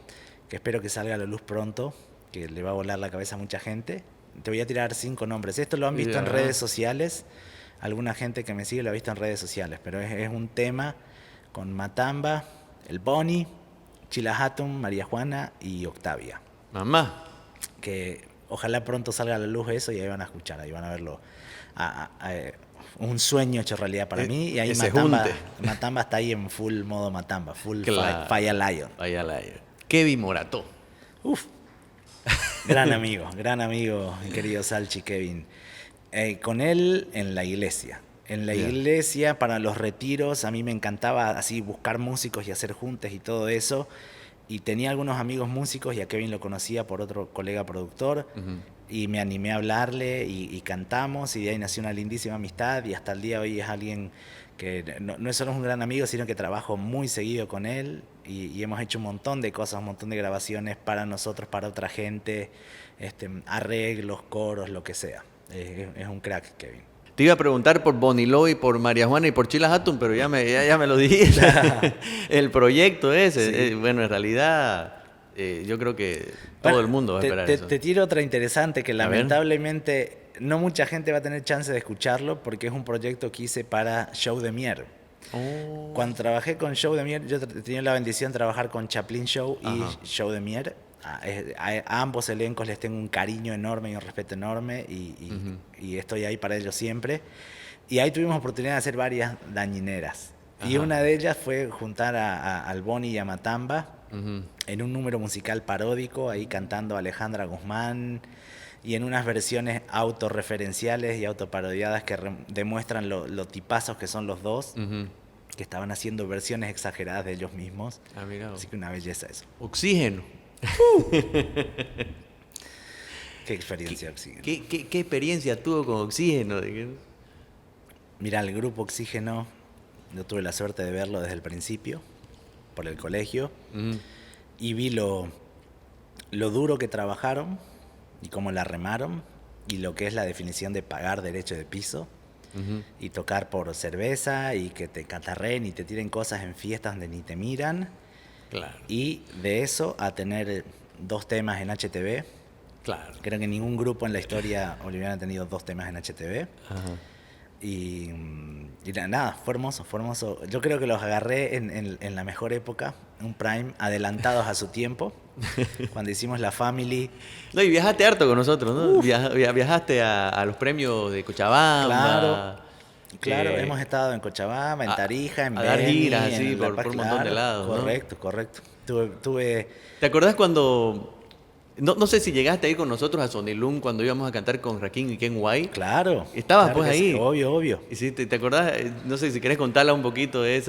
que espero que salga a la luz pronto, que le va a volar la cabeza a mucha gente. Te voy a tirar 5 nombres. Esto lo han visto en redes sociales. Alguna gente que me sigue lo ha visto en redes sociales. Pero es un tema con Matamba, el Boni, Chila Hatton, María Juana y Octavia. Mamá. Que ojalá pronto salga a la luz eso y ahí van a escuchar, ahí van a verlo. Un sueño hecho realidad para mí. Y ahí Matamba está ahí en full modo Matamba, full Claro. Fire Lion. Fire Lion. Kevin Morató. Uf. Gran amigo, mi querido Salchi Kevin. Con él en la iglesia. En la iglesia, para los retiros, a mí me encantaba así buscar músicos y hacer juntes y todo eso. Y tenía algunos amigos músicos y a Kevin lo conocía por otro colega productor. Y me animé a hablarle y cantamos y de ahí nació una lindísima amistad y hasta el día de hoy es alguien que no es solo un gran amigo, sino que trabajo muy seguido con él y hemos hecho un montón de cosas, un montón de grabaciones para nosotros, para otra gente, arreglos, coros, lo que sea. Es un crack, Kevin. Te iba a preguntar por Bonnie Loy, por María Juana y por Chila Hatton, pero ya me lo dijiste. El proyecto ese, Sí. bueno, en realidad yo creo que todo el mundo va a esperar eso. Te tiro otra interesante que lamentablemente no mucha gente va a tener chance de escucharlo porque es un proyecto que hice para Show de Mier. Oh. Cuando trabajé con Show de Mier, yo tenía la bendición de trabajar con Chaplin Show y Show de Mier. A ambos elencos les tengo un cariño enorme y un respeto enorme y estoy ahí para ellos siempre. Y ahí tuvimos oportunidad de hacer varias dañineras. Y una de ellas fue juntar al Boni y a Matamba en un número musical paródico, ahí cantando Alejandra Guzmán y en unas versiones autorreferenciales y autoparodiadas que demuestran lo tipazos que son los dos, que estaban haciendo versiones exageradas de ellos mismos. Así que una belleza eso. Oxígeno. Qué experiencia Oxígeno. ¿Qué experiencia tuvo con Oxígeno? Mira, el grupo Oxígeno, yo tuve la suerte de verlo desde el principio, por el colegio, y vi lo duro que trabajaron y cómo la remaron, y lo que es la definición de pagar derecho de piso, y tocar por cerveza, y que te catarreen y te tiren cosas en fiestas donde ni te miran. Claro. Y de eso a tener 2 temas en HTV. Claro. Creo que ningún grupo en la historia boliviana ha tenido 2 temas en HTV. Y nada, fue hermoso, fue hermoso. Yo creo que los agarré en la mejor época, un prime, adelantados a su tiempo, cuando hicimos la Family. No, y viajaste harto con nosotros, ¿no? Viajaste a los premios de Cochabamba. Claro, hemos estado en Cochabamba, en Tarija, en a dar Beni, giras así en La Paz, por un montón de lados, ¿no? Correcto. Tuve ¿Te acordás cuando... No sé si llegaste ahí con nosotros a Sonilum cuando íbamos a cantar con Rakim y Ken White? Claro. Estabas claro pues que ahí. Sí, obvio. Y sí, ¿te acordás? No sé si querés contarla un poquito de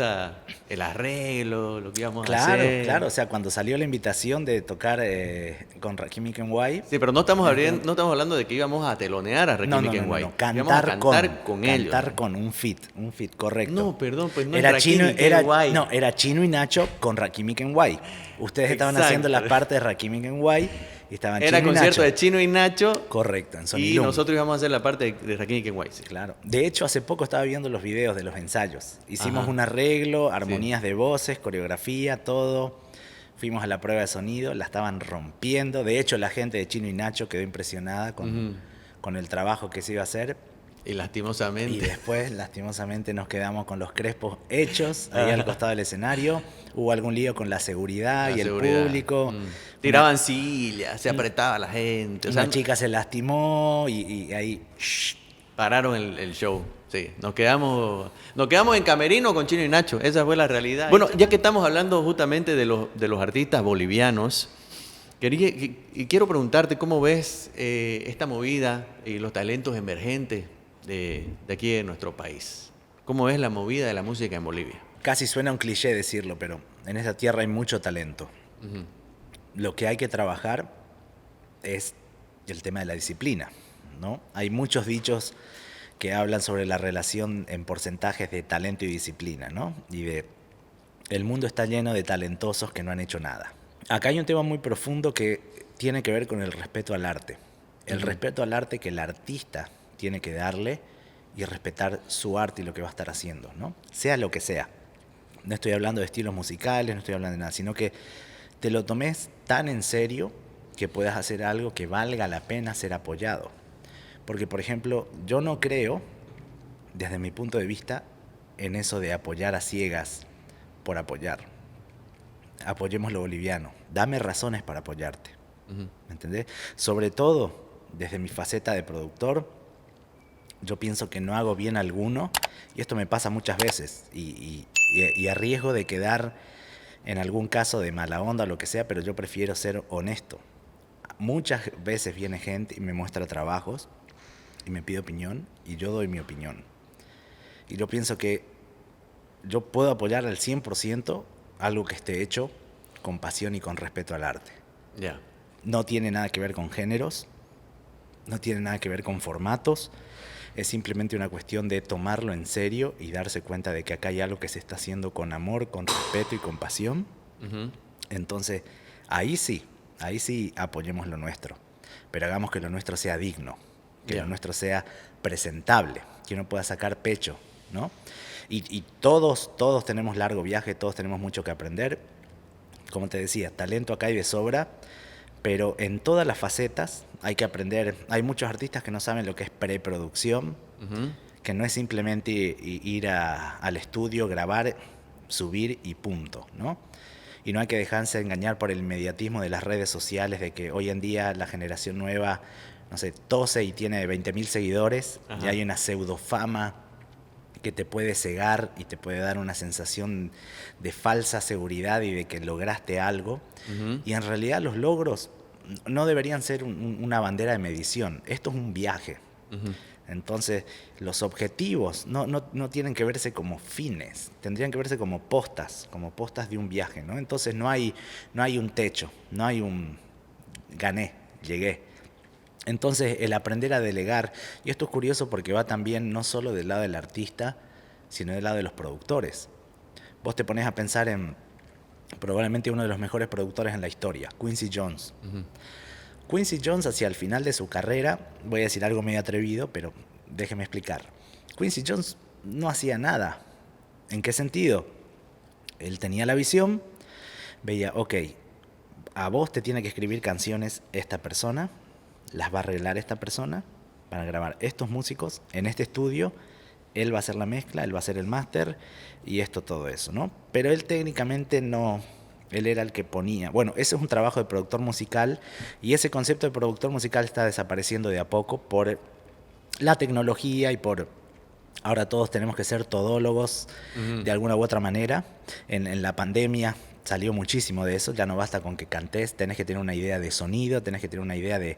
el arreglo, lo que íbamos a hacer. Claro. O sea, cuando salió la invitación de tocar con Rakim y Ken White. Sí, pero no estamos hablando de que íbamos a telonear a Rakim y Ken White. Cantar, íbamos a cantar con ellos. Cantar con un fit correcto. No, perdón, pues no era es Rakim y Ken White. No, era Chino y Nacho con Rakim y Ken White. Ustedes estaban haciendo las partes de Rakim y Ken White. Era concierto de Chino y Nacho. Correcto, en Sonilum. Y nosotros íbamos a hacer la parte de Rakim y Ken White. Sí. Claro. De hecho, hace poco estaba viendo los videos de los ensayos. Hicimos un arreglo, armonías de voces, coreografía, todo. Fuimos a la prueba de sonido, la estaban rompiendo. De hecho, la gente de Chino y Nacho quedó impresionada con el trabajo que se iba a hacer. Y lastimosamente. Y después, lastimosamente, nos quedamos con los crespos hechos ahí al costado del escenario. Hubo algún lío con la seguridad el público. Tiraban sillas, se apretaba la gente. Una chica se lastimó y ahí... Pararon el show. Sí, nos quedamos en camerino con Chino y Nacho. Esa fue la realidad. Bueno, ya que estamos hablando justamente de los artistas bolivianos, quiero preguntarte cómo ves esta movida y los talentos emergentes de aquí de nuestro país. ¿Cómo ves la movida de la música en Bolivia? Casi suena un cliché decirlo, pero en esta tierra hay mucho talento. Lo que hay que trabajar es el tema de la disciplina, ¿no? Hay muchos dichos que hablan sobre la relación en porcentajes de talento y disciplina, ¿no? El mundo está lleno de talentosos que no han hecho nada. Acá hay un tema muy profundo que tiene que ver con el respeto al arte. El respeto al arte que el artista tiene que darle y respetar su arte y lo que va a estar haciendo, ¿no? Sea lo que sea. No estoy hablando de estilos musicales, no estoy hablando de nada, sino que te lo tomes tan en serio que puedas hacer algo que valga la pena ser apoyado. Porque, por ejemplo, yo no creo, desde mi punto de vista, en eso de apoyar a ciegas por apoyar. Apoyemos lo boliviano. Dame razones para apoyarte. ¿Me entendés? Sobre todo desde mi faceta de productor, yo pienso que no hago bien alguno, y esto me pasa muchas veces, y a riesgo de quedar en algún caso de mala onda o lo que sea, pero yo prefiero ser honesto. Muchas veces viene gente y me muestra trabajos y me pide opinión y yo doy mi opinión. Y yo pienso que yo puedo apoyar al 100% algo que esté hecho con pasión y con respeto al arte. Ya. No tiene nada que ver con géneros, no tiene nada que ver con formatos, es simplemente una cuestión de tomarlo en serio y darse cuenta de que acá hay algo que se está haciendo con amor, con respeto y con pasión. Ujú. Entonces, ahí sí apoyemos lo nuestro, pero hagamos que lo nuestro sea digno, que lo nuestro sea presentable, que uno pueda sacar pecho, ¿no? Y todos tenemos largo viaje, todos tenemos mucho que aprender. Como te decía, talento acá hay de sobra, pero en todas las facetas hay que aprender. Hay muchos artistas que no saben lo que es preproducción, que no es simplemente ir al estudio, grabar, subir y punto, ¿no? Y no hay que dejarse engañar por el inmediatismo de las redes sociales, de que hoy en día la generación nueva, no sé, tose y tiene 20.000 seguidores, y hay una pseudofama que te puede cegar y te puede dar una sensación de falsa seguridad y de que lograste algo. Y en realidad los logros no deberían ser una bandera de medición. Esto es un viaje. Entonces, los objetivos no tienen que verse como fines, tendrían que verse como postas de un viaje, ¿no? Entonces no hay un techo, no hay un gané, llegué. Entonces, el aprender a delegar, y esto es curioso porque va también no solo del lado del artista, sino del lado de los productores. Vos te pones a pensar en probablemente uno de los mejores productores en la historia, Quincy Jones. Quincy Jones, hacia el final de su carrera, voy a decir algo medio atrevido, pero déjeme explicar. Quincy Jones no hacía nada. ¿En qué sentido? Él tenía la visión, veía, ok, a vos te tiene que escribir canciones esta persona, las va a arreglar esta persona, van a grabar estos músicos en este estudio, él va a hacer la mezcla, él va a hacer el máster y todo eso, ¿no? Pero él técnicamente no, él era el que ponía. Bueno, ese es un trabajo de productor musical y ese concepto de productor musical está desapareciendo de a poco por la tecnología y por... Ahora todos tenemos que ser todólogos de alguna u otra manera. En la pandemia salió muchísimo de eso, ya no basta con que cantes, tenés que tener una idea de sonido, tenés que tener una idea de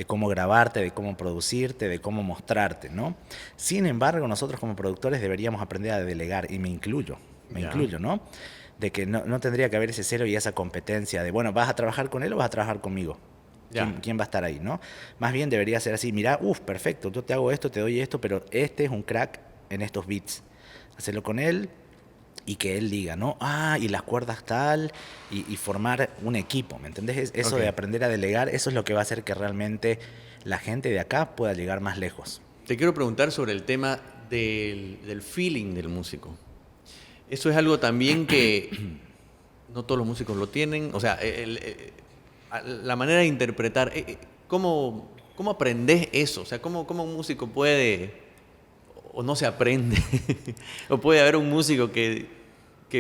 cómo grabarte, de cómo producirte, de cómo mostrarte, ¿no? Sin embargo, nosotros como productores deberíamos aprender a delegar, y me incluyo, ¿no? De que no tendría que haber ese cero y esa competencia de, bueno, ¿vas a trabajar con él o vas a trabajar conmigo? ¿Quién va a estar ahí, no? Más bien debería ser así, mirá, perfecto, yo te hago esto, te doy esto, pero este es un crack en estos beats. Hacerlo con él y que él diga, ¿no? Y las cuerdas tal, y formar un equipo, ¿me entendés? Eso de aprender a delegar, eso es lo que va a hacer que realmente la gente de acá pueda llegar más lejos. Te quiero preguntar sobre el tema del feeling del músico. Eso es algo también que no todos los músicos lo tienen. O sea, la manera de interpretar. ¿Cómo aprendes eso? O sea, ¿cómo un músico puede, o no se aprende, o puede haber un músico que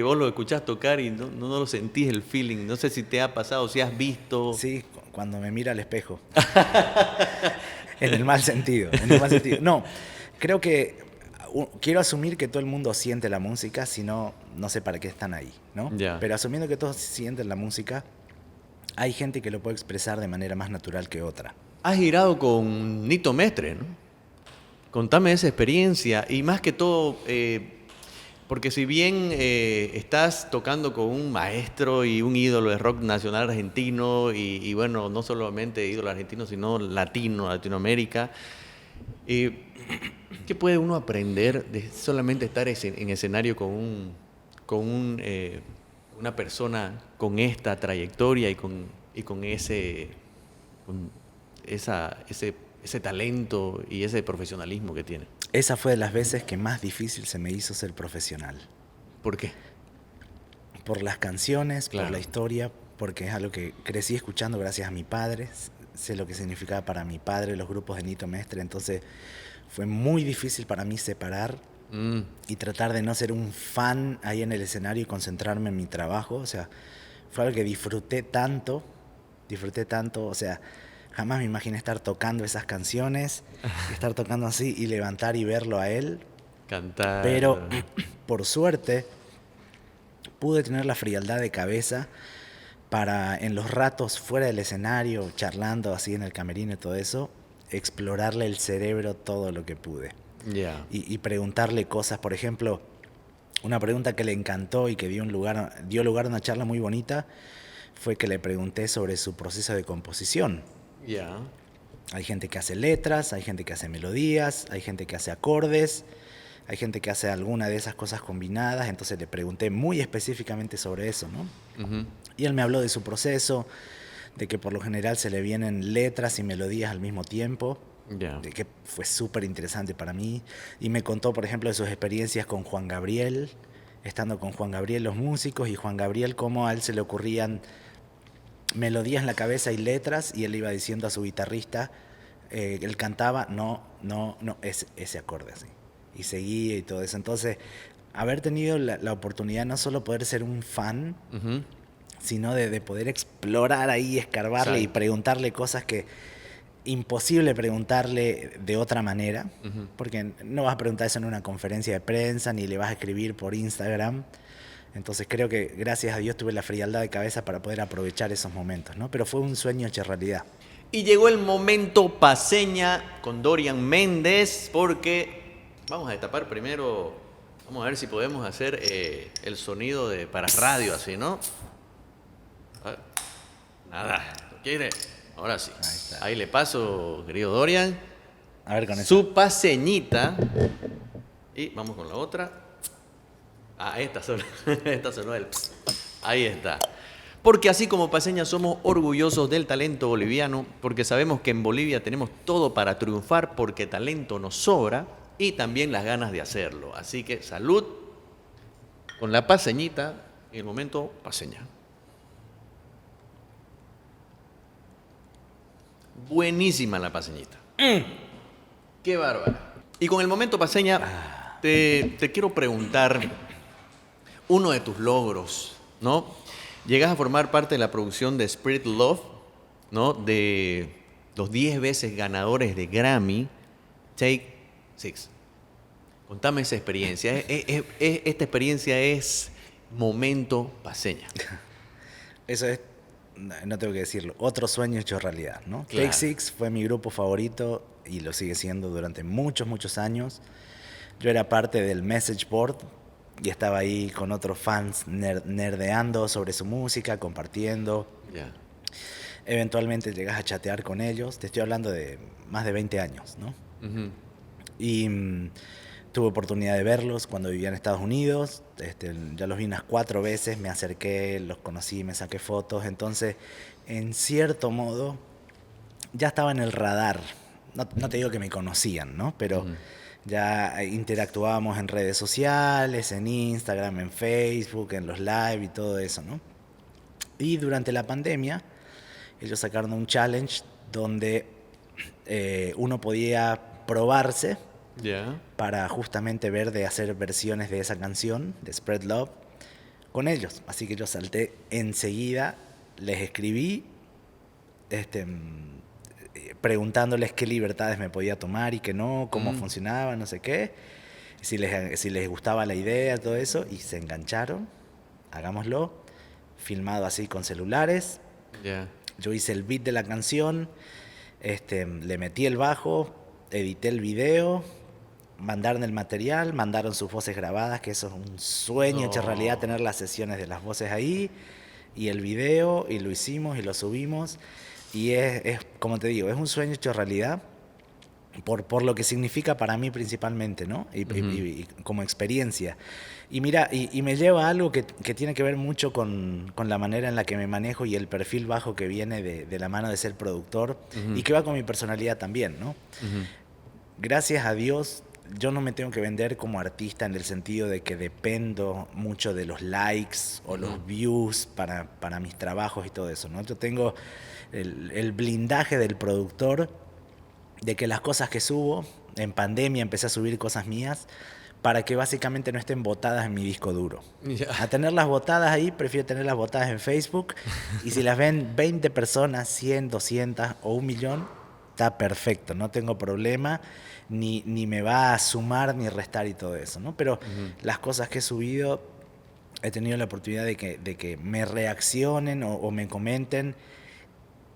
vos lo escuchás tocar y no lo sentís el feeling? No sé si te ha pasado, si has visto. Sí, cuando me mira al espejo. En el mal sentido. No, creo que quiero asumir que todo el mundo siente la música, si no, no sé para qué están ahí, ¿no? Pero asumiendo que todos sienten la música, hay gente que lo puede expresar de manera más natural que otra. Has girado con Nito Mestre, ¿no? Contame esa experiencia y más que todo, porque si bien estás tocando con un maestro y un ídolo de rock nacional argentino y bueno, no solamente ídolo argentino, sino Latinoamérica, ¿qué puede uno aprender de solamente estar en escenario con una persona con esta trayectoria y con ese talento y ese profesionalismo que tiene? Esa fue de las veces que más difícil se me hizo ser profesional. ¿Por qué? Por las canciones, por la historia, porque es algo que crecí escuchando gracias a mi padre. Sé lo que significaba para mi padre los grupos de Nito Mestre, entonces fue muy difícil para mí separar y tratar de no ser un fan ahí en el escenario y concentrarme en mi trabajo. O sea, fue algo que disfruté tanto, o sea, Jamás me imaginé estar tocando esas canciones, estar tocando así y levantar y verlo a él. Cantar. Pero por suerte pude tener la frialdad de cabeza para en los ratos fuera del escenario, charlando así en el camerino y todo eso, explorarle el cerebro todo lo que pude. Ya. Y preguntarle cosas, por ejemplo, una pregunta que le encantó y que dio lugar a una charla muy bonita fue que le pregunté sobre su proceso de composición. Ya. Hay gente que hace letras, hay gente que hace melodías, hay gente que hace acordes, hay gente que hace alguna de esas cosas combinadas, entonces le pregunté muy específicamente sobre eso, ¿no? Ujú. Y él me habló de su proceso, de que por lo general se le vienen letras y melodías al mismo tiempo, Ya. de que fue súper interesante para mí. Y me contó, por ejemplo, de sus experiencias con Juan Gabriel, estando con Juan Gabriel, los músicos, y Juan Gabriel, cómo a él se le ocurrían melodías en la cabeza y letras, y él iba diciendo a su guitarrista, él cantaba, no, ese acorde así. Y seguía y todo eso. Entonces, haber tenido la oportunidad no solo poder ser un fan, Ujú. sino de poder explorar ahí, escarbarle y Exacto. preguntarle cosas que imposible preguntarle de otra manera, Ujú. porque no vas a preguntar eso en una conferencia de prensa, ni le vas a escribir por Instagram. Entonces creo que gracias a Dios tuve la frialdad de cabeza para poder aprovechar esos momentos, ¿no? Pero fue un sueño hecho realidad. Y llegó el momento paseña con Dorian Méndez, porque vamos a destapar primero, vamos a ver si podemos hacer el sonido para radio así, ¿no? Ah, nada, ¿no quiere? Ahora sí. Ahí está. Ahí le paso, querido Dorian, A ver con eso. su paseñita. Y vamos con la otra. Ah, esta sonó, esta sonó el... ps. Ahí está. Porque así como paseñas somos orgullosos del talento boliviano, porque sabemos que en Bolivia tenemos todo para triunfar, porque talento nos sobra y también las ganas de hacerlo. Así que salud con la paseñita y el momento paseña. Buenísima la paseñita. Qué bárbara. Y con el momento paseña, te quiero preguntar uno de tus logros, ¿no? Llegas a formar parte de la producción de Spirit Love, ¿no? De los 10 veces ganadores de Grammy, Take 6. Contame esa experiencia. Esta experiencia es momento paseña. Eso es, no tengo que decirlo, otro sueño hecho realidad, ¿no? Claro. Take Six fue mi grupo favorito y lo sigue siendo durante muchos, muchos años. Yo era parte del message board y estaba ahí con otros fans nerdeando sobre su música, compartiendo. Ya. Eventualmente llegas a chatear con ellos. Te estoy hablando de más de 20 años, ¿no? Ujú. Y tuve oportunidad de verlos cuando vivía en Estados Unidos. Ya los vi unas 4 veces, me acerqué, los conocí, me saqué fotos. Entonces, en cierto modo, ya estaba en el radar. No te digo que me conocían, ¿no? Pero ya interactuábamos en redes sociales, en Instagram, en Facebook, en los live y todo eso, ¿no? Y durante la pandemia, ellos sacaron un challenge donde uno podía probarse Ya. para justamente ver de hacer versiones de esa canción, de Spread Love, con ellos. Así que yo salté enseguida, les escribí, preguntándoles qué libertades me podía tomar y qué no, cómo funcionaba, no sé qué, si les gustaba la idea, todo eso, y se engancharon, hagámoslo, filmado así con celulares. Ya. Yo hice el beat de la canción, le metí el bajo, edité el video, mandaron el material, mandaron sus voces grabadas, que eso es un sueño hecho realidad, tener las sesiones de las voces ahí, y el video, y lo hicimos y lo subimos. Y es como te digo, es un sueño hecho realidad por lo que significa para mí principalmente, ¿no? Y como experiencia. Y mira, y me lleva a algo que tiene que ver mucho con la manera en la que me manejo y el perfil bajo que viene de la mano de ser productor y que va con mi personalidad también, ¿no? Gracias a Dios, yo no me tengo que vender como artista en el sentido de que dependo mucho de los likes o los views para mis trabajos y todo eso, ¿no? Yo tengo el blindaje del productor, de que las cosas que subo, en pandemia empecé a subir cosas mías, para que básicamente no estén botadas en mi disco duro. Ya. A tenerlas botadas ahí, prefiero tenerlas botadas en Facebook. Y si las ven 20 personas, 100, 200 o 1.000.000, está perfecto, no tengo problema, ni me va a sumar ni restar y todo eso, ¿no? Pero las cosas que he subido, he tenido la oportunidad de que me reaccionen o me comenten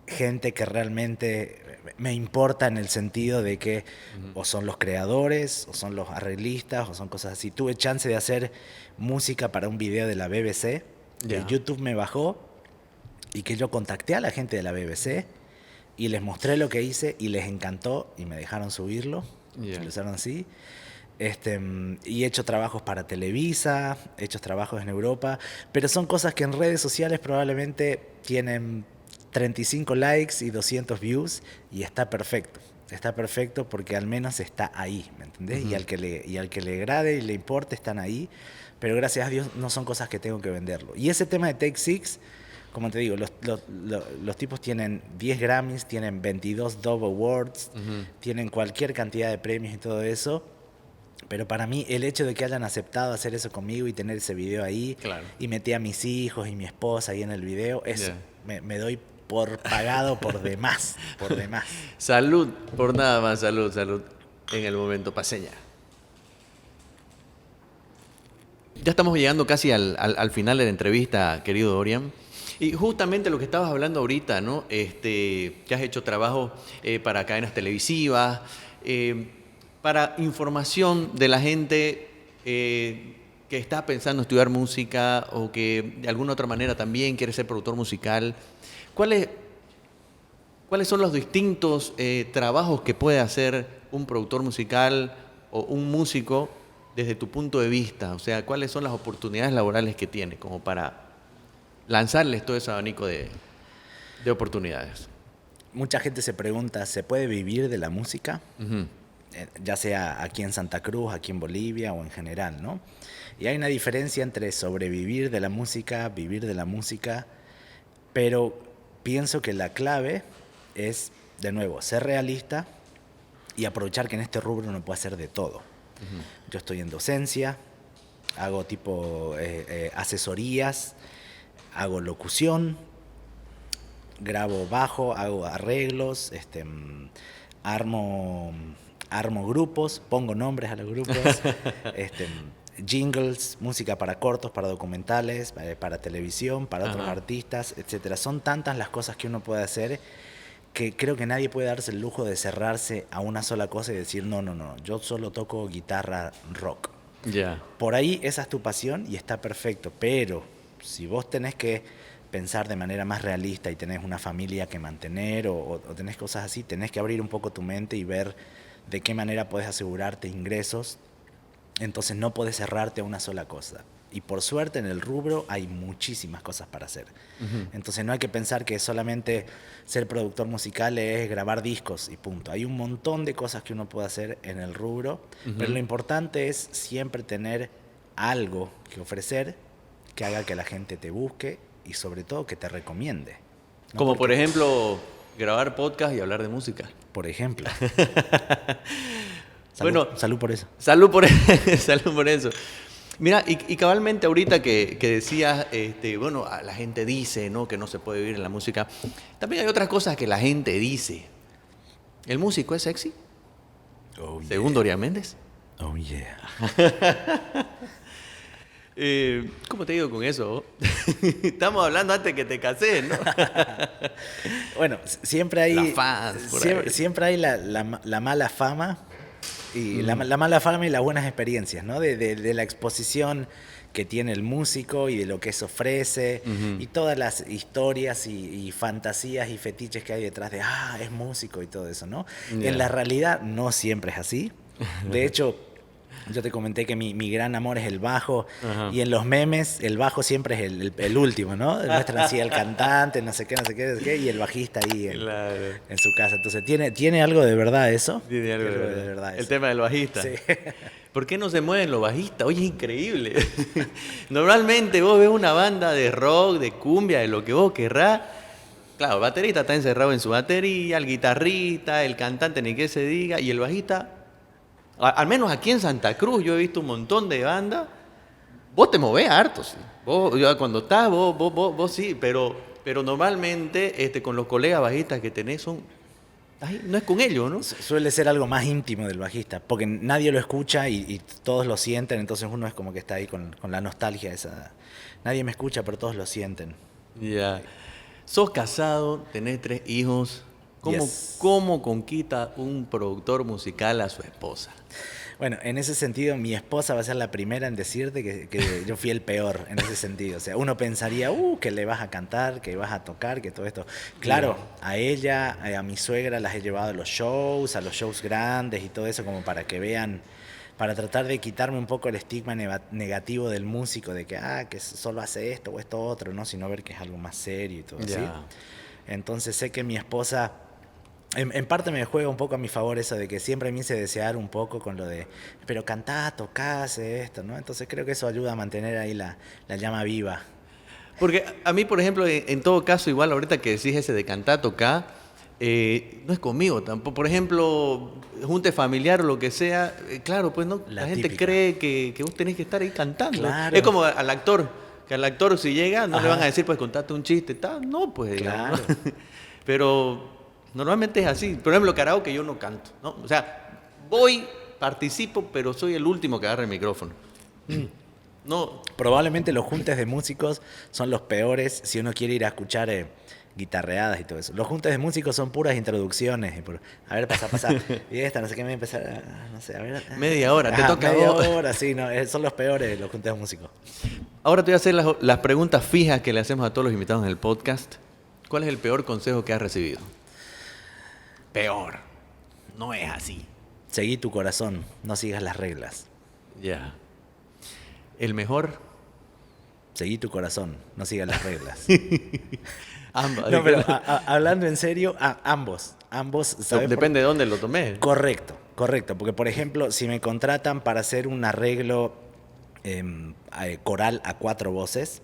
gente que realmente me importa, en el sentido de que o son los creadores, o son los arreglistas, o son cosas así. Tuve chance de hacer música para un video de la BBC, Ya. YouTube me bajó, y que yo contacté a la gente de la BBC y les mostré lo que hice y les encantó y me dejaron subirlo. Ya. Lo usaron así. Y he hecho trabajos para Televisa, he hecho trabajos en Europa, pero son cosas que en redes sociales probablemente tienen 35 likes y 200 views, y está perfecto. Está perfecto porque al menos está ahí, ¿me entendés? Y al que le agrade y le importe, están ahí. Pero gracias a Dios no son cosas que tengo que venderlo. Y ese tema de Take Six, como te digo, los tipos tienen 10 Grammys, tienen 22 Dove Awards, tienen cualquier cantidad de premios y todo eso. Pero para mí el hecho de que hayan aceptado hacer eso conmigo y tener ese video ahí, Claro. y metí a mis hijos y mi esposa ahí en el video, eso me doy por pagado por demás, por demás. Salud, por nada más, salud, salud. En el momento, paseña. Ya estamos llegando casi al final de la entrevista, querido Dorian. Y justamente lo que estabas hablando ahorita, ¿no? Que has hecho trabajo para cadenas televisivas, para información de la gente que está pensando estudiar música o que de alguna otra manera también quiere ser productor musical. ¿Cuáles son los distintos trabajos que puede hacer un productor musical o un músico desde tu punto de vista? O sea, ¿cuáles son las oportunidades laborales que tiene como para lanzarles todo ese abanico de oportunidades? Mucha gente se pregunta, ¿se puede vivir de la música? Uh-huh. Ya sea aquí en Santa Cruz, aquí en Bolivia o en general, ¿no? Y hay una diferencia entre sobrevivir de la música, vivir de la música, pero pienso que la clave es, de nuevo, ser realista y aprovechar que en este rubro uno puede hacer de todo. Uh-huh. Yo estoy en docencia, hago tipo asesorías, hago locución, grabo bajo, hago arreglos, armo grupos, pongo nombres a los grupos, jingles, música para cortos, para documentales, para televisión, para otros artistas, etcétera. Son tantas las cosas que uno puede hacer que creo que nadie puede darse el lujo de cerrarse a una sola cosa y decir, no, yo solo toco guitarra rock. Yeah. Por ahí esa es tu pasión y está perfecto, pero si vos tenés que pensar de manera más realista y tenés una familia que mantener o tenés cosas así, tenés que abrir un poco tu mente y ver de qué manera podés asegurarte ingresos. Entonces no podés cerrarte a una sola cosa. Y por suerte en el rubro hay muchísimas cosas para hacer. Uh-huh. Entonces no hay que pensar que solamente ser productor musical es grabar discos y punto. Hay un montón de cosas que uno puede hacer en el rubro, pero lo importante es siempre tener algo que ofrecer que haga que la gente te busque y sobre todo que te recomiende, ¿no? Como por ejemplo grabar podcast y hablar de música. Por ejemplo. Salud por eso. Salud por eso. Mira, y cabalmente ahorita que decías, bueno, la gente dice, ¿no?, que no se puede vivir en la música. También hay otras cosas que la gente dice. ¿El músico es sexy? Oh, yeah. Según Dorian Méndez. Oh, yeah. ¿Cómo te digo con eso? Estamos hablando antes que te cases, ¿no? Bueno, siempre hay... Siempre hay la mala fama. Y la mala fama y las buenas experiencias, ¿no? De la exposición que tiene el músico y de lo que eso ofrece, y todas las historias y fantasías y fetiches que hay detrás de, es músico y todo eso, ¿no? Yeah. En la realidad no siempre es así. De hecho, yo te comenté que mi gran amor es el bajo, y en los memes el bajo siempre es el último, ¿no? Muestran así el cantante, no sé qué, y el bajista ahí en su casa. Entonces, ¿tiene algo de verdad eso? Tiene algo de verdad eso. El tema del bajista. Sí. ¿Por qué no se mueven los bajistas? Oye, es increíble. Normalmente vos ves una banda de rock, de cumbia, de lo que vos querrás. Claro, el baterista está encerrado en su batería, el guitarrista, el cantante, ni qué se diga, y el bajista Al menos aquí en Santa Cruz yo he visto un montón de bandas. Vos te movés harto, sí. Cuando estás, vos sí, pero normalmente con los colegas bajistas que tenés no es con ellos, ¿no? Suele ser algo más íntimo del bajista, porque nadie lo escucha y todos lo sienten, entonces uno es como que está ahí con la nostalgia esa. Nadie me escucha, pero todos lo sienten. Ya. Sos casado, tenés 3 hijos. Yes. ¿Cómo conquista un productor musical a su esposa? Bueno, en ese sentido, mi esposa va a ser la primera en decirte que yo fui el peor en ese sentido. O sea, uno pensaría, que le vas a cantar, que vas a tocar, que todo esto. Claro, a ella, a mi suegra las he llevado a los shows grandes y todo eso, como para que vean, para tratar de quitarme un poco el estigma negativo del músico, de que solo hace esto o esto otro, ¿no? Sino ver que es algo más serio y todo así. Entonces sé que mi esposa... En parte me juega un poco a mi favor eso de que siempre me hice desear un poco con lo de, pero cantá, tocá, hace esto, ¿no? Entonces creo que eso ayuda a mantener ahí la llama viva. Porque a mí, por ejemplo, en todo caso, igual ahorita que decís ese de cantar, tocar, no es conmigo tampoco. Por ejemplo, junte familiar o lo que sea, claro, pues no, la gente típica. cree que vos tenés que estar ahí cantando. Claro. Es como al actor, que al actor si llega no le van a decir, pues contate un chiste, tal. No, pues digamos, Claro. ¿no? Pero normalmente es así. Por ejemplo, karaoke yo no canto, ¿no? O sea, participo, pero soy el último que agarra el micrófono. No. Probablemente los juntes de músicos son los peores si uno quiere ir a escuchar guitarreadas y todo eso. Los juntes de músicos son puras introducciones. A ver, pasa. Y esta, no sé qué, me voy a empezar, no sé, a ver. Media hora, te toca media vos. hora, sí, no, son los peores los juntes de músicos. Ahora te voy a hacer las preguntas fijas que le hacemos a todos los invitados en el podcast. ¿Cuál es el peor consejo que has recibido? Peor. No es así. Seguí tu corazón, no sigas las reglas. Ya. ¿El mejor? Seguí tu corazón, no sigas las reglas. Ambas. No, pero hablando en serio, ambos. ¿sabes? Depende de dónde lo tomé. Correcto. Porque por ejemplo, si me contratan para hacer un arreglo coral a 4 voces,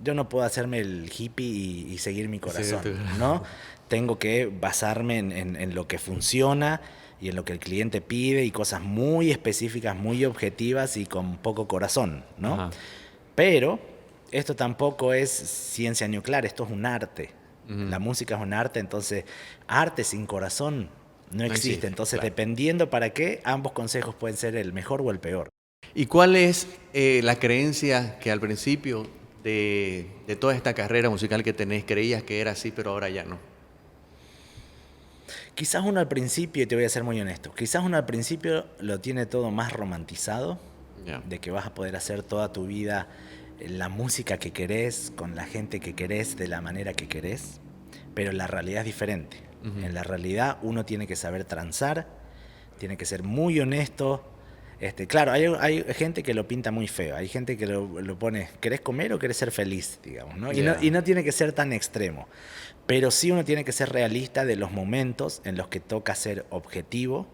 yo no puedo hacerme el hippie y seguir mi corazón, ¿no? Tengo que basarme en lo que funciona y en lo que el cliente pide y cosas muy específicas, muy objetivas y con poco corazón, ¿no? Ajá. Pero esto tampoco es ciencia nuclear, esto es un arte. La música es un arte, entonces arte sin corazón no existe. Entonces, claro, dependiendo para qué, ambos consejos pueden ser el mejor o el peor. ¿Y cuál es la creencia que al principio de toda esta carrera musical que tenés creías que era así, pero ahora ya no? Quizás uno al principio, y te voy a ser muy honesto, quizás uno al principio lo tiene todo más romantizado, de que vas a poder hacer toda tu vida la música que querés, con la gente que querés, de la manera que querés, pero la realidad es diferente. En la realidad uno tiene que saber transar, tiene que ser muy honesto. Claro, hay gente que lo pinta muy feo, hay gente que lo pone, ¿querés comer o querés ser feliz? Digamos, ¿no? Y no tiene que ser tan extremo, pero sí uno tiene que ser realista de los momentos en los que toca ser objetivo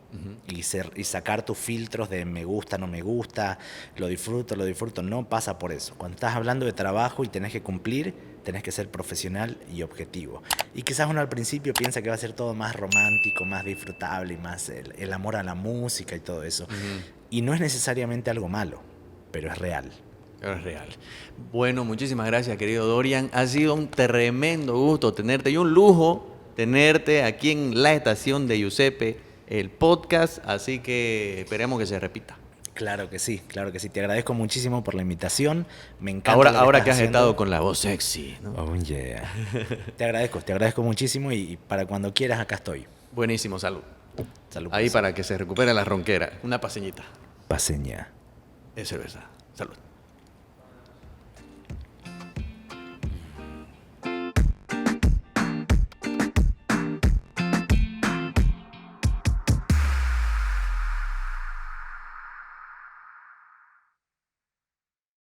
y sacar tus filtros de me gusta, no me gusta, lo disfruto, no pasa por eso. Cuando estás hablando de trabajo y tenés que cumplir, tenés que ser profesional y objetivo. Y quizás uno al principio piensa que va a ser todo más romántico, más disfrutable y más el amor a la música y todo eso. Y no es necesariamente algo malo, pero es real. Es real. Bueno, muchísimas gracias, querido Dorian. Ha sido un tremendo gusto tenerte y un lujo tenerte aquí en la estación de Giuseppe, el podcast. Así que esperemos que se repita. Claro que sí. Te agradezco muchísimo por la invitación. Me encanta. Ahora que has estado con la voz sexy, ¿no? Oh, yeah. Te agradezco muchísimo y para cuando quieras acá estoy. Buenísimo, salud. Salud. Ahí para que se recupere la ronquera. Una paseñita. Paseña. Es cerveza. Salud.